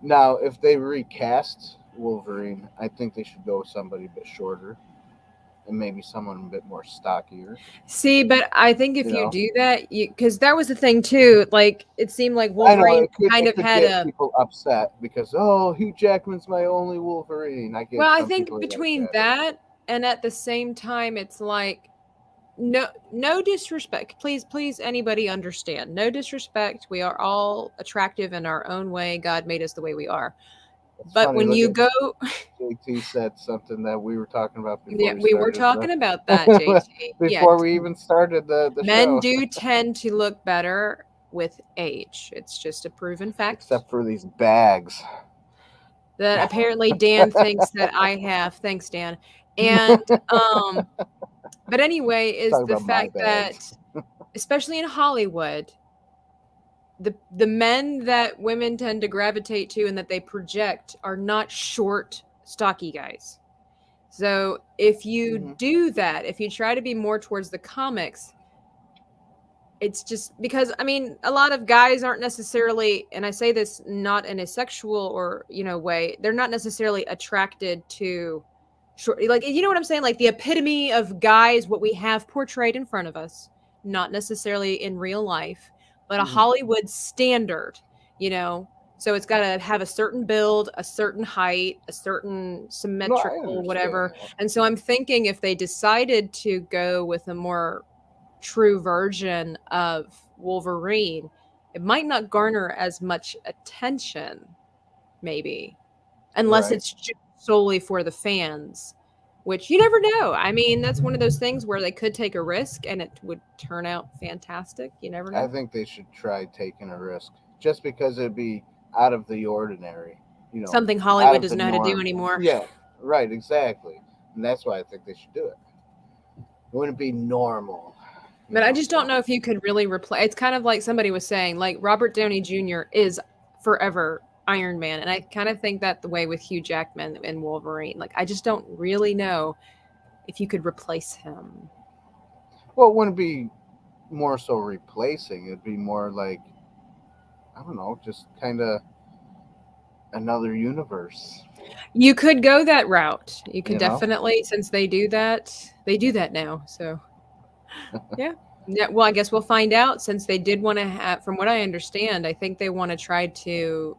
Now, if they recast Wolverine, I think they should go with somebody a bit shorter and maybe someone a bit more stockier. See, but I think if You you know, do that, you because that was the thing too. Like it seemed like I know Wolverine kind it of could had get a. people upset because Hugh Jackman's my only Wolverine. I get Well, I some people think are like between that. that and at the same time, it's like no disrespect. Please, anybody understand? No disrespect. We are all attractive in our own way. God made us the way we are. It's But funny. when Look you at go, JT said something that we were talking about before yeah, we we were started talking about that, JT. Yeah, before we even started the men show. do tend to look better with age. It's just a proven fact Except for these bags. that apparently Dan thinks that I have. Thanks, Dan. And but anyway, is Talking the about my fact that bags. especially in Hollywood, the men that women tend to gravitate to and that they project are not short, stocky guys. So if you Hmm. do that, if you try to be more towards the comics, it's just because I mean a lot of guys aren't necessarily, and I say this not in a sexual or way, they're not necessarily attracted to short, like you know what I'm saying, like the epitome of guys, what we have portrayed in front of us, not necessarily in real life, but a Hmm. Hollywood standard, you know. So it's got to have a certain build, a certain height, a certain No, I symmetrical understand whatever. that. And so I'm thinking if they decided to go with a more true version of Wolverine, it might not garner as much attention, maybe, unless Right. it's solely for the fans, which you never know. I mean, that's one of those things where they could take a risk and it would turn out fantastic. You never I know. think they should try taking a risk just because it'd be out of the ordinary, you know, Something out Hollywood of the doesn't know how to do norm. anymore. Yeah, right, exactly. And that's why I think they should do it. It wouldn't be normal, But I just don't so know if you could really replace. It's kind of like somebody was saying, like Robert Downey Jr. is forever Iron Man, and I kind of think that the way with Hugh Jackman and Wolverine. Like, I just don't really know if you could replace him. well, it wouldn't be more so replacing. It'd be more like I don't know, just kind of another universe, You could go that route. You could you know? definitely, since they do that now. So yeah. Yeah, well, I guess we'll find out since they did want to have, from what I understand, I think they want to try to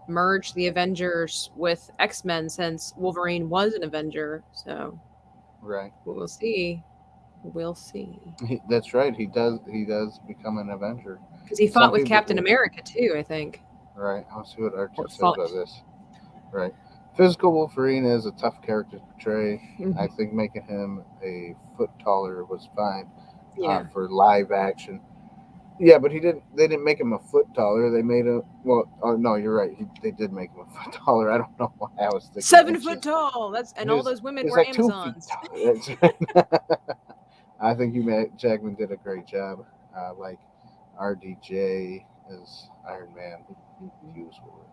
merge the Avengers with X-Men since Wolverine was an Avenger. So Right. we'll see. We'll see. That's right. He does become an Avenger. Because he Some fought with Captain people, America too, I think. right? I'll see what Archie Or says fought. about this. Right. Physical Wolverine is a tough character to portray. I Mhm. think making him a foot taller was fine Yeah. for live action. Yeah, but he didn't. They didn't make him a foot taller. They made him. Well, oh no, you're right. They did make him a foot taller. I don't know why I was thinking 7 foot inches. tall. That's and He all was, those women he was were like 2 feet Amazons. tall. That's right. I think Jackman did a great job. Like RDJ is Iron Man. Mhm. Hughes Wolverine.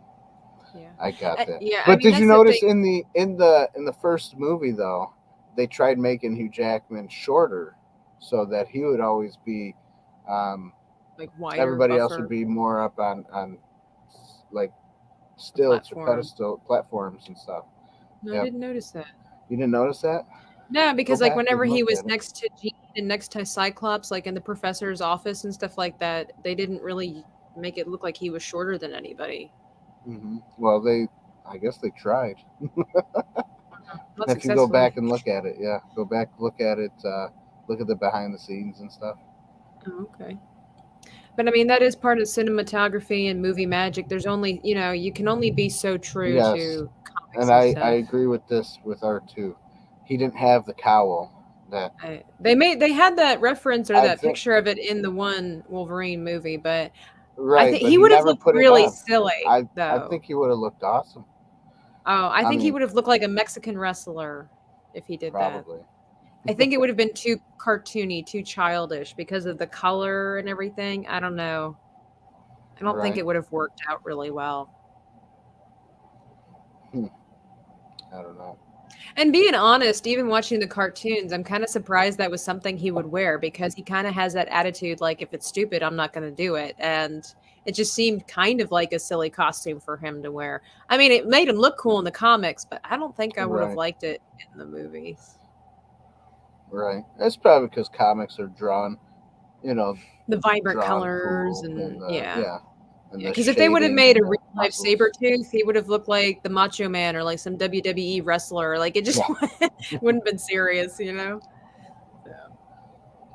Yeah. I got that. Yeah, I But mean did you that's the thing. notice in the first movie though, they tried making Hugh Jackman shorter, so that he would always be, um, Like wider, everybody else would buffer, be more up on like the stilts or platform. pedestal platforms and stuff. No, I Yep. didn't notice that. You didn't notice that? No, Go because like back whenever and he look was at it. next to Jean and next to Cyclops, like in the professor's office and stuff like that, they didn't really make it look like he was shorter than anybody. Well, I guess they tried. Not If you go back successfully. and look at it, yeah, go back, look at it, look at the behind the scenes and stuff. Oh, okay. But I mean, that is part of cinematography and movie magic. There's only, you can only be so true Yes, to comics and and I stuff. agree with this with R2. He didn't have the cowl that They had that reference or I that think. picture of it in the one Wolverine movie, but I Right, think but he he would have never looked put it really on. silly I though. think he would have looked awesome. Oh, I I think he mean, would have looked like a Mexican wrestler if he did that. probably. I think it would have been too cartoony, too childish because of the color and everything. I don't know. I don't think Right. it would have worked out really well. Hmm. I don't know. And being honest, even watching the cartoons, I'm kind of surprised that was something he would wear because he kind of has that attitude like, if it's stupid, I'm not going to do it. And it just seemed kind of like a silly costume for him to wear. I mean, it made him look cool in the comics, but I don't think I would have Right. liked it in the movies. Right. That's probably because comics are drawn, you know, The vibrant drawn colors cool and and yeah. yeah, and Yeah, the because if they would have shading made and a the real life muscles. Sabretooth, he would have looked like the Macho Man or like some WWE wrestler. Like it just Yeah. wouldn't have been serious, you know? So,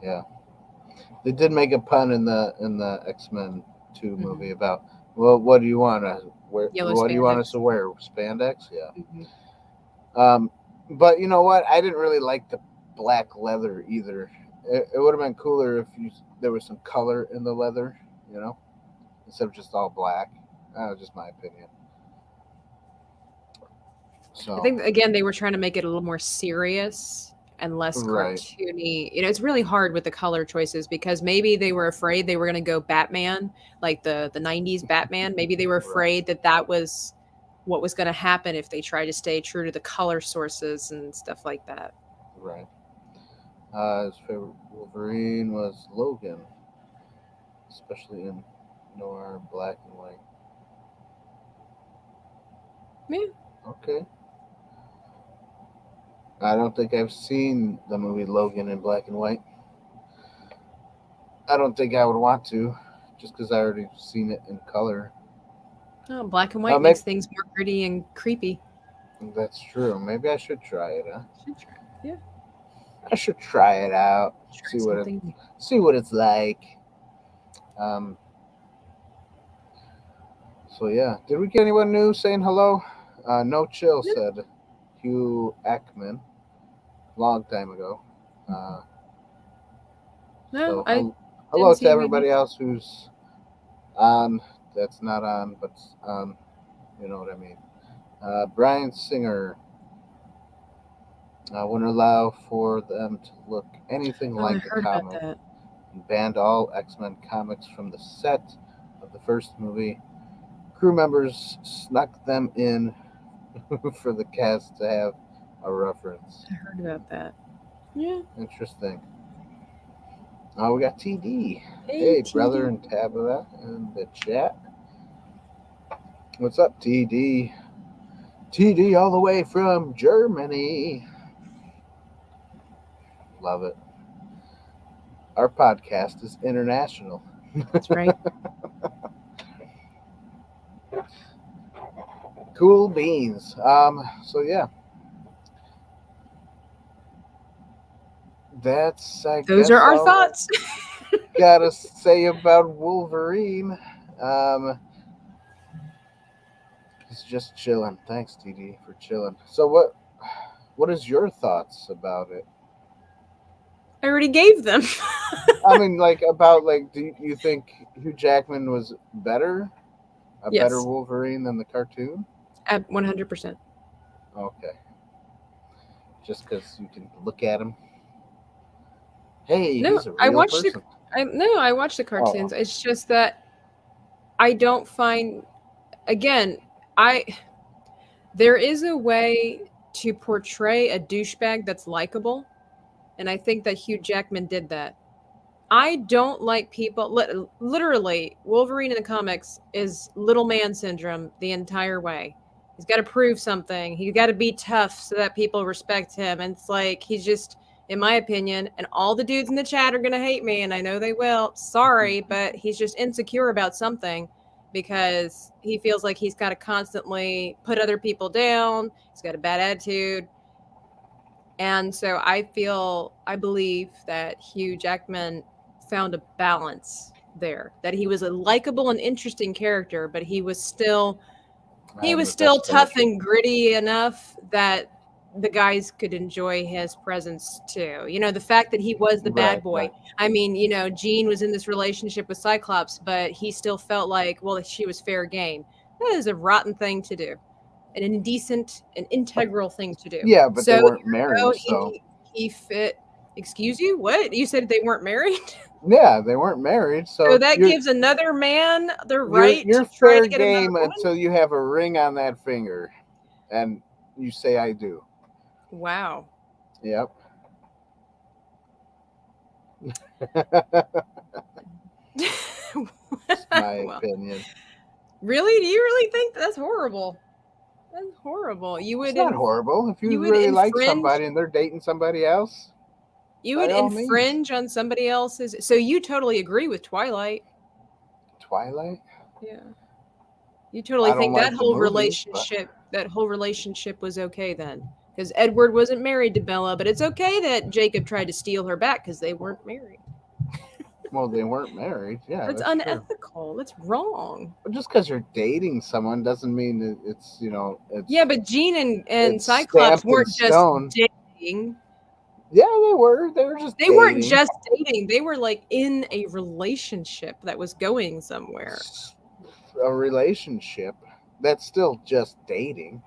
Yeah. They did make a pun in the X-Men 2 mhm. movie about, well, what do you want to wear? Yellow What do you want us spandex. to wear? Spandex? Yeah. Mhm. Um, but you know what? I didn't really like the black leather either. It would have been cooler if there was some color in the leather, you know, instead of just all black. That was just my opinion. I So, think again they were trying to make it a little more serious and less right, cartoony. You know, it's really hard with the color choices because maybe they were afraid they were going to go Batman, like the 90s Batman. Maybe they were right, afraid that that was what was going to happen if they tried to stay true to the color sources and stuff like that. right. His favorite Wolverine was Logan, especially in noir, black and white. Yeah. Okay. I don't think I've seen the movie Logan in black and white. I don't think I would want to, just because I already seen it in color. Oh, black and white Maybe makes things more gritty and creepy. that's true. Maybe I should try it. Huh? Should try. Yeah. I should try it out. Try something new. See what it's like. Um. So yeah, did we get anyone new saying hello? No chill No, said Hugh Ackman long time ago. mhm. Uh, No, so I hello didn't to see any new. everybody else who's on. That's not on, but on. You know what I mean. Brian Singer. Wouldn't allow for them to look anything Oh, I like the heard about comic that. and banned all X Men comics from the set of the first movie. Crew members snuck them in for the cast to have a reference. I heard about that. Yeah. Interesting. We got TD. Hey, Hey, brother TD. and Tabitha in the chat. What's up, TD? TD all the way from Germany. Love it. Our podcast is international. That's right. Cool beans. So yeah, that's I Those are guess our all I thoughts. gotta say about Wolverine. Um, he's just chilling. Thanks, TD, for chilling. So what is your thoughts about it? I already gave them. I mean, like about like, do you think Hugh Jackman was a better Yes, Wolverine than the cartoon? at 100%. Okay, just because you can look at him. Hey, No, he's a I real watched the person. I watched the Oh, cartoons. It's just that I don't find again, I there is a way to portray a douchebag that's likable, and I think that Hugh Jackman did that. I don't like people literally Wolverine in the comics is little man syndrome the entire way. He's got to prove something. He's got to be tough so that people respect him. And it's like he's just in my opinion and all the dudes in the chat are going to hate me and I know they will. Sorry, but he's just insecure about something because he feels like he's got to constantly put other people down. He's got a bad attitude. And so I believe that Hugh Jackman found a balance there, that he was a likable and interesting character, but I he am was the still best tough finisher. and gritty enough that the guys could enjoy his presence too. You know, the fact that he was the bad Right, boy. right. I mean, you know, Jean was in this relationship with Cyclops, but he still felt like, well, she was fair game. That is a rotten thing to do, an indecent, an integral thing to do. Yeah, but So they weren't even though married, so he fit, excuse you, what you said they weren't married? Yeah, they weren't married, So so that gives another man the right you're to try fair to get another game woman? until you have a ring on that finger, and you say I do. Wow. Yep. It's my Well, opinion. really? Do you really think that's horrible? That's horrible. It's not horrible. If You you would really like infringe somebody and they're dating somebody else, you by would all means. infringe on somebody else's. So you totally agree with Twilight. Twilight? Yeah. You totally I don't think like the movie, but that whole relationship was okay then. Because Edward wasn't married to Bella, but it's okay that Jacob tried to steal her back because they weren't married. well, they weren't married. Yeah, That's that's true. unethical. That's wrong. But just because you're dating someone doesn't mean that it's Yeah, but Jean and it's Cyclops stamped in weren't just stone. dating. Yeah, they were. They were just They weren't dating. just dating. They were like in a relationship that was going somewhere. A relationship. That's still just dating.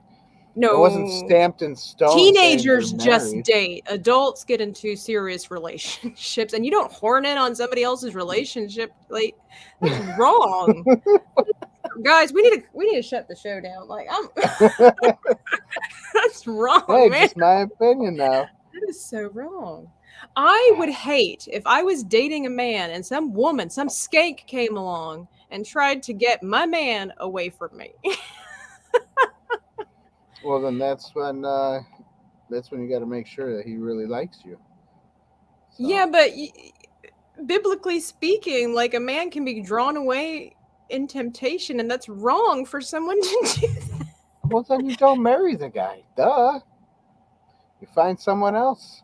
It wasn't No. stamped in stone saying they're Teenagers just married. date. Adults get into serious relationships, and you don't horn in on somebody else's relationship. Like that's wrong, guys. We need to shut the show down. Like I'm, that's wrong, Hey, man. just my opinion now. That is so wrong. I would hate if I was dating a man and some woman, some skank came along and tried to get my man away from me. Well, then that's when you got to make sure that he really likes you. So, Yeah, but biblically speaking, like a man can be drawn away in temptation, and that's wrong for someone to do that. well, then you don't marry the guy. Duh. You find someone else.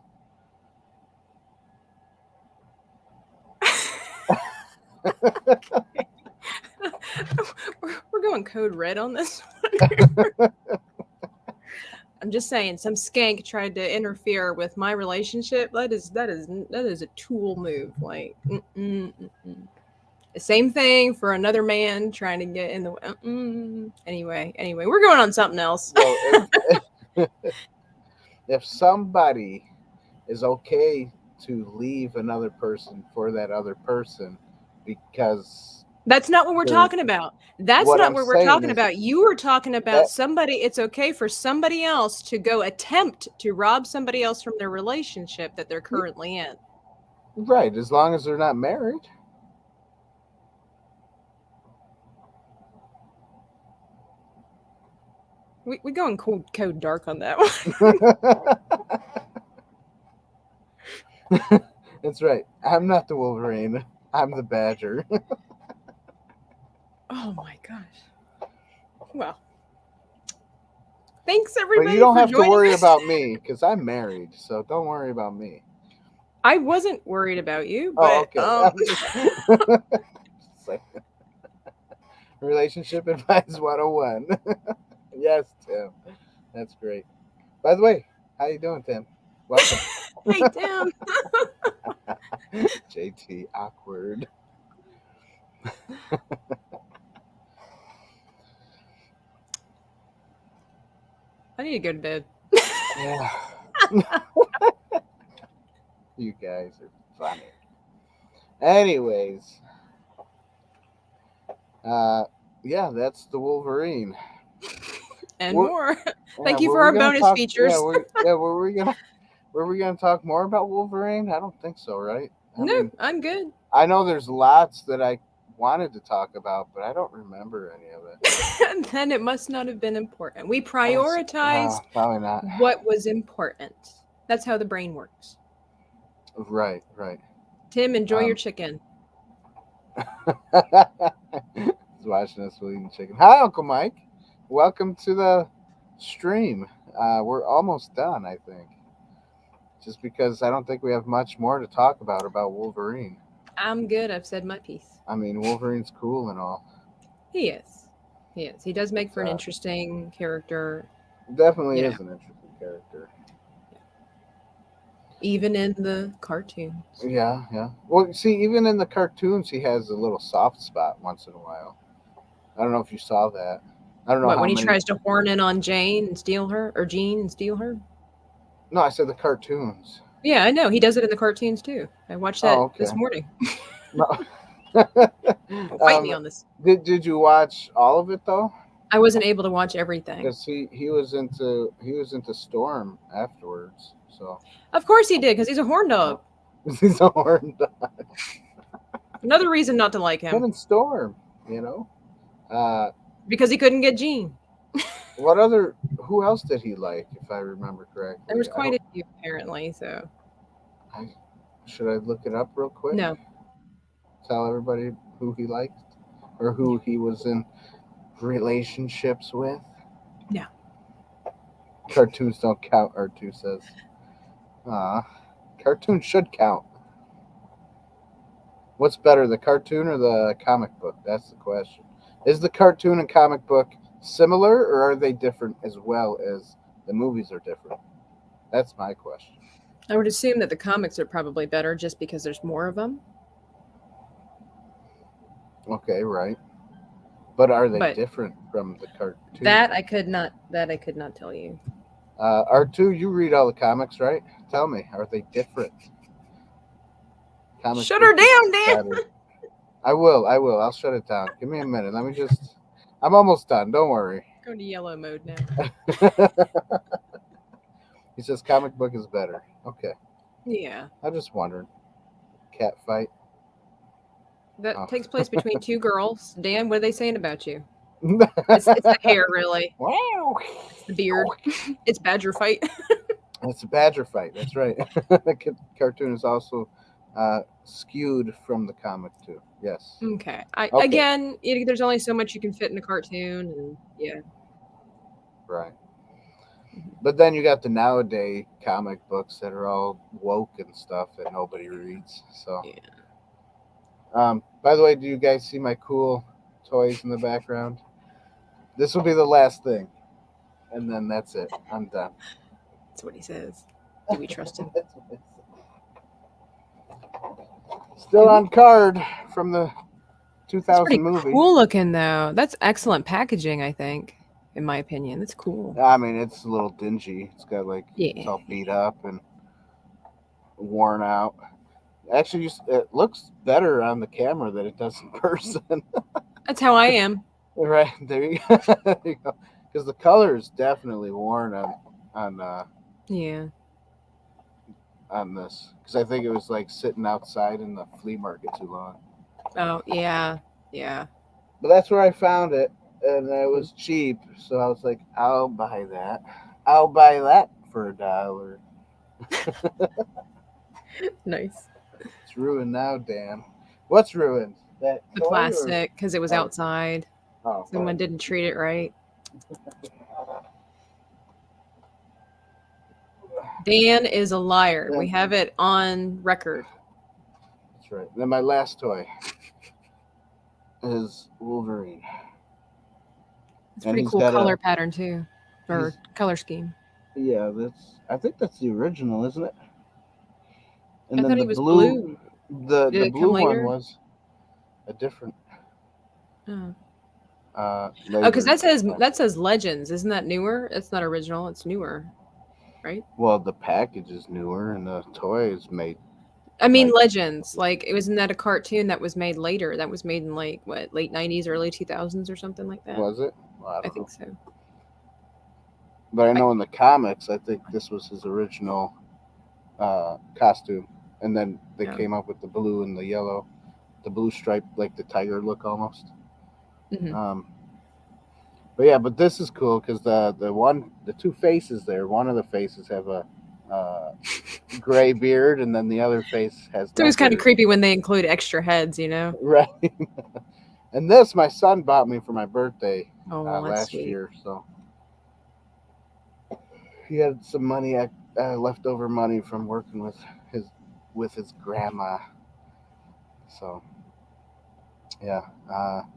We're going code red on this one. I'm just saying, some skank tried to interfere with my relationship. That is a tool move. Like, the same thing for another man trying to get in the. Anyway, we're going on something else. Well, if somebody is okay to leave another person for that other person because That's not what we're they're talking about. That's what not I'm what we're saying talking is about. You were talking about that somebody, it's okay for somebody else to go attempt to rob somebody else from their relationship that they're currently in. right, as long as they're not married. We going code dark on that one. That's right. I'm not the Wolverine. I'm the Badger. Oh my gosh. Well, thanks But everybody you don't for have to joining worry us. about me because I'm married, so don't worry about me. I wasn't worried about you, Oh, but okay. Relationship advice 101. Yes, Tim. That's great. By the way, how you doing, Tim? Welcome. hey Tim. JT, awkward. I need to go to bed. Yeah. You guys are funny. Anyways, uh, yeah, that's the Wolverine. And We're, more. yeah, Thank you were for we our gonna bonus talk? features. Were we gonna talk more about Wolverine? I don't think so, right? I No, mean, I'm good. I know there's lots that I wanted to talk about, but I don't remember any of it. Then it must not have been important. We That's, prioritized probably not. what was important. That's how the brain works. Right, right. Tim, enjoy your Um, chicken. He's watching us while eating chicken. Hi, Uncle Mike. Welcome to the stream. We're almost done, I think. Just because I don't think we have much more to talk about Wolverine. I'm good. I've said my piece. I mean, Wolverine's cool and all. He is. He is. He does make for an Uh, interesting character, Definitely you is know, an interesting character. even in the cartoons. Yeah, yeah. Well, see, even in the cartoons, he has a little soft spot once in a while. I don't know if you saw that. I don't know What, how when he many. tries to horn in on Jane and steal her, or Jean and steal her? No, I said the cartoons. Yeah, I know. He does it in the cartoons too. I watched that Oh, this okay. morning. No. Don't fight me um, on this. did you watch all of it though? I wasn't able to watch everything. Because he was into Storm afterwards. So Of course he did, because he's a horn uh, dog. he's a horn dog. Another reason not to like Him him. and Storm, you know. Uh, Because he couldn't get Jean. what other? Who else did he like? If I remember There correctly, was I quite don't. a few, apparently, so. I should I look it up real quick? No. Tell everybody who he liked or who he was in relationships with. No. Cartoons don't count. R2 says. Cartoons should count. What's better, the cartoon or the comic book? That's the question. Is the cartoon and comic book similar, or are they different as well as the movies are different? That's my question. I would assume that the comics are probably better just because there's more of them. Okay, right. But are they But different from the cartoon? that I could not tell you. R2, you read all the comics, right? Tell me, are they different? Comic Shut book her is down, Dan. better. I will. I'll shut it down. Give me a minute. Let me just. I'm almost done. Don't worry. Go to yellow mode now. He says comic book is better. Okay. Yeah. I just wondered. Cat fight. That Oh. takes place between two girls. Dan, what are they saying about you? It's the hair, really. Wow. It's the beard. It's Badger fight. It's a badger fight. That's right. The cartoon is also skewed from the comic too. Yes. Okay. I Okay. again, there's only so much you can fit in a cartoon, and yeah. Right. But then you got the nowadays comic books that are all woke and stuff that nobody reads. So. Yeah. By the way, do you guys see my cool toys in the background? This will be the last thing, and then that's it. I'm done. That's what he says. Do we trust him? Still on card from the It's 2000 pretty movie. cool looking, though. That's excellent packaging, I think, in my opinion. That's cool. I mean, it's a little dingy. It's got like it's Yeah. all beat up and worn out. Actually, it looks better on the camera than it does in person. That's how I am. Right there you go. Because the color is definitely worn Yeah. on this. Because I think it was like sitting outside in the flea market too long. Oh, yeah. Yeah. But that's where I found it, and it was cheap. So I was like, I'll buy that. I'll buy that for $1. Nice. It's ruined now, Dan. What's ruined? That The toy or- plastic, because it was Oh. outside. Oh, Someone didn't treat it right. Dan is a liar. We have it on record. that's right. Then my last toy is Wolverine. It's And pretty he's cool got color pattern too, or he's- color scheme. Yeah, I think that's the original, isn't it? And I then thought the he was blue, blue. the Did it blue come one later? was a different. Oh, Later. because that says Legends. Isn't that newer? It's not original. It's newer, right? Well, the package is newer, and the toy is made. I mean, Like- Legends. Like, it wasn't that a cartoon that was made later? That was made in like what, late '90s, early 2000s, or something like that. Was it? Well, I I don't know. think so. But I know in the comics, I think this was his original costume, and then they Yeah. came up with the blue and the yellow, the blue stripe, like the tiger look almost. Hmm. But yeah, but this is cool because the two faces there, one of the faces have a gray beard, and then the other face has. So it was kind of beard. creepy when they include extra heads, you know? Right. And this, my son bought me for my birthday Oh, well, that's last sweet. year, so he had some money, leftover money from working with his grandma. So, yeah,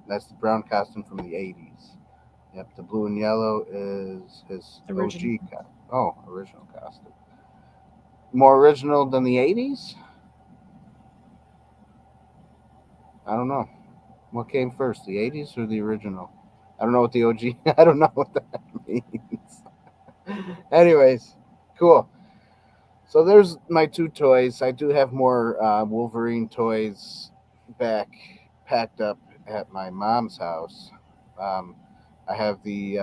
that's the brown costume from the '80s. Yep, the blue and yellow is his Original. OG original costume. More original than the '80s? I don't know. What came first, the '80s or the original? I don't know what the OG. I don't know what that means. Anyways, cool. So there's my two toys. I do have more Wolverine toys back packed up at my mom's house. Um, I have the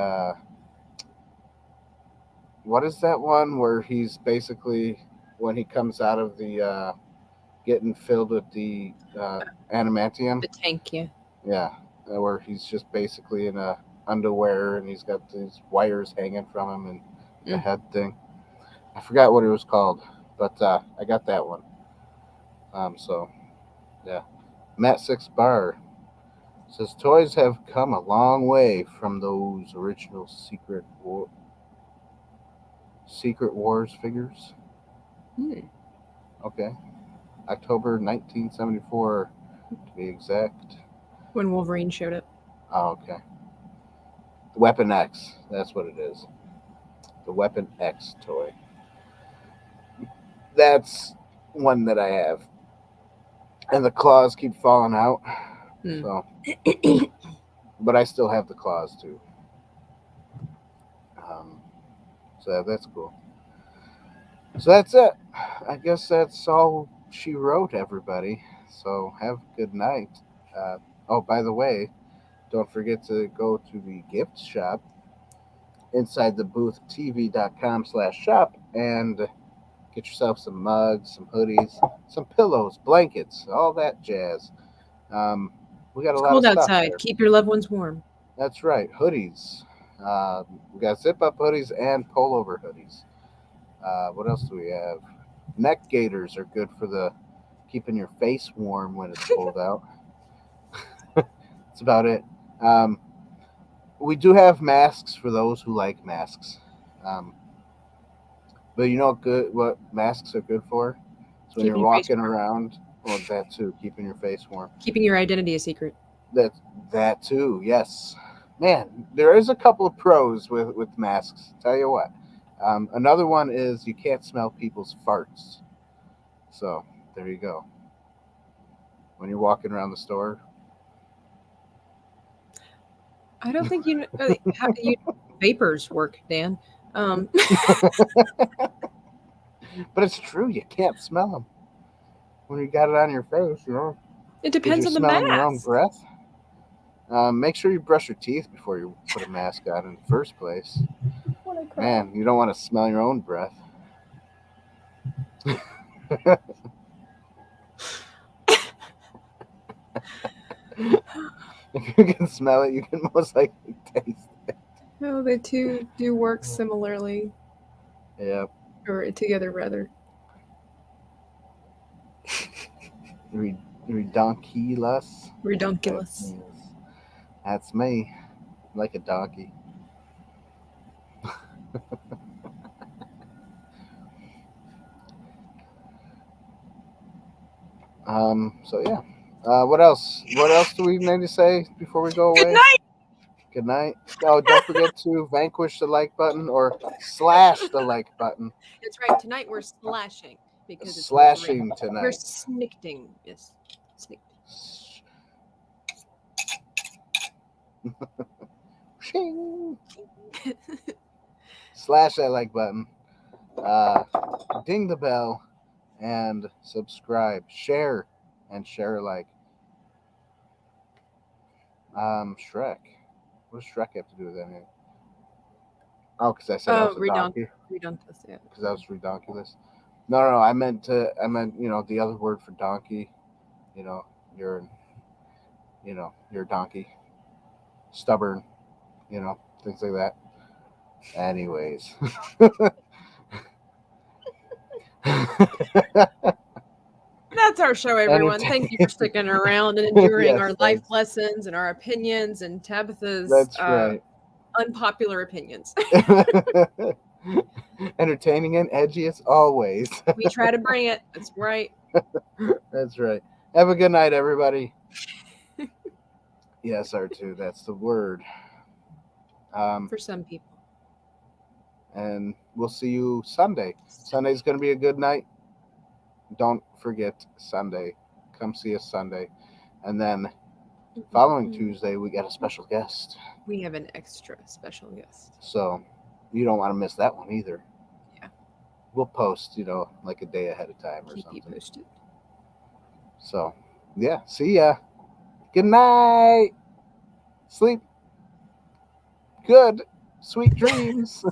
what is that one where he's basically when he comes out of the getting filled with the adamantium. The tank, yeah. Yeah, where he's just basically in a underwear and he's got these wires hanging from him and the Mm. head thing. I forgot what it was called, but I got that one. So yeah, Matt Six Bar says toys have come a long way from those original Secret Wars figures. Hmm. Okay, October 1974 to be exact. When Wolverine showed up. Oh, okay, Weapon X. That's what it is. The Weapon X toy. That's one that I have, and the claws keep falling out. Hmm. So, but I still have the claws too. Um, so that's cool. So that's it. I guess that's all she wrote, everybody. So have a good night. Uh, oh, by the way, don't forget to go to the gift shop inside the booth tv.com/shop and get yourself some mugs, some hoodies, some pillows, blankets, all that jazz. Um, we got a It's lot of cold stuff outside. there. Keep your loved ones warm. That's right, hoodies. We got zip up hoodies and pullover hoodies. What else do we have? Neck gaiters are good for the keeping your face warm when it's cold out. That's about it. Um, we do have masks for those who like masks. Um, but you know what masks are good for? So when you're Keeping your face walking warm. around, well, that too, keeping your face warm. Keeping your identity a secret. That that too, yes. Man, there is a couple of pros with masks. Tell you what. Another one is you can't smell people's farts. So there you go. When you're walking around the store, I don't think you know how vapors work, Dan. Um, but it's true. You can't smell them when you got it on your face. You know, it because depends you're on the smelling your own mask. breath. Make sure you brush your teeth before you put a mask on in the first place. When I cry. Man, you don't want to smell your own breath. If you can smell it, you can most likely taste it. No, they two do work similarly, Yep. or together rather. Redonkulous. Redunculous. That's me. Like a donkey. So yeah. What else? What else do we need to say before we go Good away? night. Good night. Oh, don't forget to vanquish the like button or slash the like button. That's right. Tonight we're slashing because it's Wolverine. Slashing We're tonight. snicting. Yes, snicked. Shing. Slash that like button. Uh, ding the bell and subscribe. Share and share alike. Shrek. What does Shrek have to do with anything? Oh, because I said I was a donkey. Redunculous. Yeah. Because I was redonkulous. No. I meant the other word for donkey. You know, you're, you're a donkey. Stubborn. Things like that. Anyways. That's our show, everyone. Thank you for sticking around and enduring Yes, our life thanks. lessons and our opinions and Tabitha's That's right. unpopular opinions. Entertaining and edgy as always. We try to bring it. That's right. That's right. Have a good night, everybody. Yes, R2, that's the word. For some people. And we'll see you Sunday. Sunday's going to be a good night. Don't forget Sunday. Come see us Sunday. And then following Tuesday, we got a special guest. We have an extra special guest. So you don't want to miss that one either. Yeah. we'll post, like a day ahead of time or Keep you something. posted. So, yeah, see ya. Good night. Sleep good. Sweet dreams.